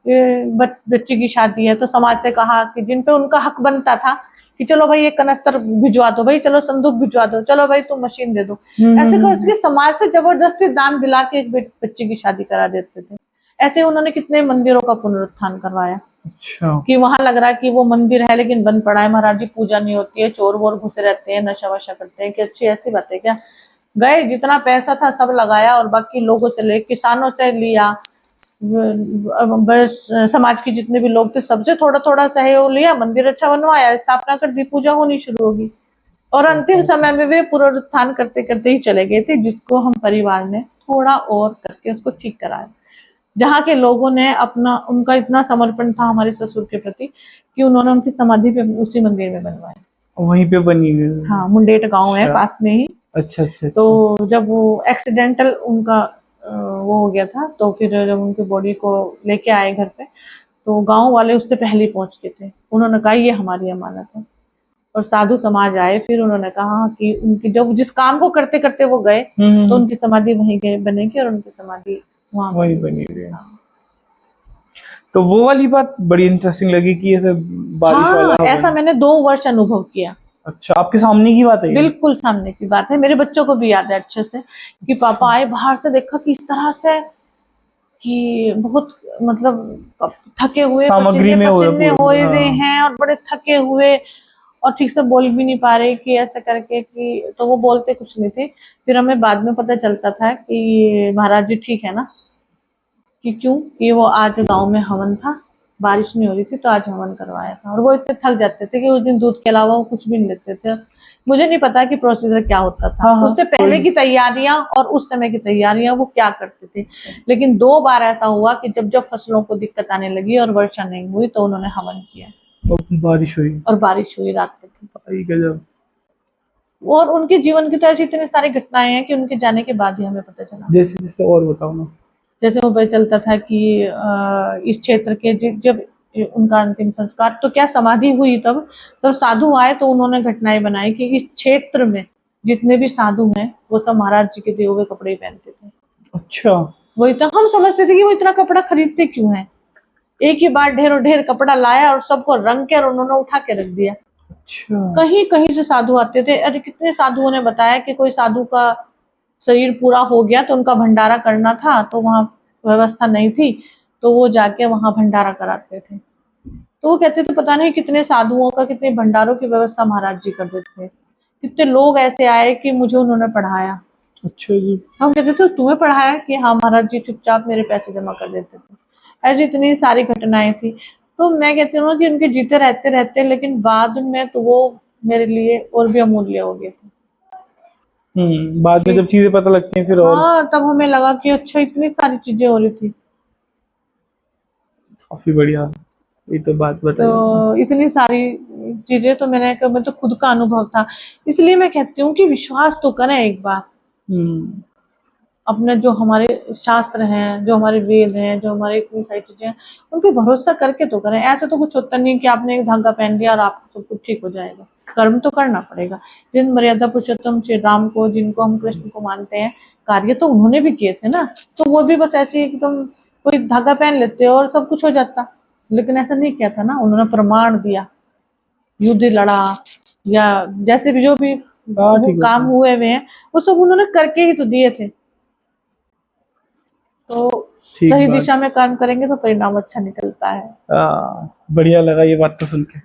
बच्ची की शादी है तो समाज से कहा कि जिन पे उनका हक बनता था कि चलो भाई ये कनस्तर भिजवा दो, भाई चलो संदूक भिजवा दो, चलो भाई तुम मशीन दे दो, ऐसे करके समाज से जबरदस्ती दान दिला के एक बच्ची की शादी करा देते थे। ऐसे उन्होंने कितने मंदिरों का पुनरुत्थान करवाया। अच्छा। कि वहां लग रहा है कि वो मंदिर है लेकिन बंद पड़ा है, महाराज जी पूजा नहीं होती है, चोर वोर घुसे रहते हैं, नशा वशा करते हैं, कि अच्छी ऐसी बात है क्या? गए, जितना पैसा था सब लगाया और बाकी लोगों से ले, किसानों से लिया, समाज के जितने भी लोग थे सबसे थोड़ा थोड़ा सहयोग लिया, मंदिर अच्छा बनवाया, स्थापना कर दी, पूजा होनी शुरू होगी। और अंतिम समय में वे पुनरुत्थान करते करते ही चले गए थे, जिसको हम परिवार ने थोड़ा और करके उसको ठीक कराया। जहाँ के लोगों ने अपना, उनका इतना समर्पण था हमारे ससुर के प्रति कि उन्होंने उनकी समाधि पे उसी मंदिर में बनवाया। वहीं पे बनी हुई? हाँ, मुंडेट गांव है पास में ही। अच्छा, अच्छा। तो जब वो एक्सीडेंटल उनका वो हो गया था, तो फिर जब उनकी बॉडी को लेके आए घर पे, तो गांव वाले उससे पहले पहुंच गए थे। उन्होंने कहा ये हमारी अमानत है, और साधु समाज आए, फिर उन्होंने कहा कि उनकी जब जिस काम को करते करते वो गए तो उनकी समाधि वहीं बनेगी, और उनकी समाधि वहीं बनी हुई है। तो वो वाली बात बड़ी इंटरेस्टिंग लगी कि ऐसे बारिश वाला ऐसा मैंने 2 वर्ष अनुभव किया। अच्छा, आपके सामने की बात है? बिल्कुल सामने की बात है, मेरे बच्चों को भी याद है अच्छे से कि पापा आए बाहर से, देखा कि इस तरह से कि बहुत, मतलब थके हुए, सामग्री में पसीने हुए हाँ। हैं और बड़े थके हुए, और ठीक से बोल भी नहीं पा रहे कि ऐसे करके, कि तो वो बोलते कुछ नहीं थे। फिर हमें बाद में पता चलता था कि महाराज जी ठीक है ना, कि क्यों, कि वो आज गांव में हवन था, बारिश नहीं हो रही थी तो आज हवन करवाया था। और वो इतने थक जाते थे कि उस दिन दूध के अलावा वो कुछ भी नहीं लेते थे। मुझे नहीं पता कि प्रोसीजर क्या होता था। हाँ, उससे पहले की तैयारियां और उस समय की तैयारियां वो क्या करते थे। लेकिन 2 बार ऐसा हुआ कि जब जब फसलों को दिक्कत आने लगी और वर्षा नहीं हुई तो उन्होंने हवन किया, और बारिश हुई रात तक। गजब। और उनके जीवन की तो ऐसी इतनी सारी घटनाएं हैं कि उनके जाने के बाद ही हमें पता चला। जैसे जैसे और बताओ ना। जैसे वो पता चलता था कि इस क्षेत्र के जब उनका अंतिम संस्कार, तो क्या समाधि हुई तब साधु आए तो उन्होंने घटनाएं बनाई कि इस क्षेत्र में जितने भी साधु हैं वो सब महाराज जी के दिए हुए कपड़े ही पहनते थे। अच्छा। वही तो हम समझते थे कि वो इतना कपड़ा खरीदते क्यों है। एक ही बार ढेरों ढेर कपड़ा लाया और सबको रंग के और उन्होंने उठा के रख दिया। अच्छा। कहीं कहीं से साधु आते थे। अरे कितने साधुओं ने बताया कि कोई साधु का शरीर पूरा हो गया तो उनका भंडारा करना था, तो वहाँ व्यवस्था नहीं थी, तो वो जाके वहाँ भंडारा कराते थे। तो वो कहते थे पता नहीं कितने साधुओं का, कितने भंडारों की व्यवस्था महाराज जी कर देते थे। कितने लोग ऐसे आए कि मुझे उन्होंने पढ़ाया। अच्छा जी। हम कहते थे तुम्हें पढ़ाया? कि हाँ महाराज जी चुपचाप मेरे पैसे जमा कर देते थे। ऐसी इतनी सारी घटनाएं थी। तो मैं कहती हूँ कि उनके जीते रहते रहते, लेकिन बाद में तो वो मेरे लिए और भी अमूल्य हो गए थे। बाद में जब चीजें पता लगती हैं फिर और हाँ, तब हमें लगा कि अच्छा इतनी सारी चीजें हो रही थी। काफी बढ़िया। ये तो बात बताई आपने। तो इतनी सारी चीजें तो मैं तो खुद का अनुभव था। इसलिए मैं कहती हूँ कि विश्वास तो करें एक बार। हम्म। अपने जो हमारे शास्त्र हैं, जो हमारे वेद हैं, जो हमारे इतनी सारी चीजें हैं, उन पे भरोसा करके तो करें। ऐसे तो कुछ होता नहीं कि आपने एक धागा पहन लिया और आपको सब कुछ ठीक हो जाएगा। कर्म तो करना पड़ेगा। जिन मर्यादा पुरुषोत्तम श्री राम को, जिनको हम कृष्ण को मानते हैं, कार्य तो उन्होंने भी किए थे ना। तो वो भी बस ऐसे ही एकदम कोई धागा पहन लेते और सब कुछ हो जाता, लेकिन ऐसा नहीं किया था ना। उन्होंने प्रमाण दिया, युद्ध लड़ा, या जैसे भी जो भी हाँ वो ठीक काम है। हुए हुए हैं, वो सब उन्होंने करके ही तो दिए थे। तो ठीक सही बात। दिशा में काम करेंगे तो परिणाम अच्छा निकलता है। बढ़िया लगा ये बात तो सुन के।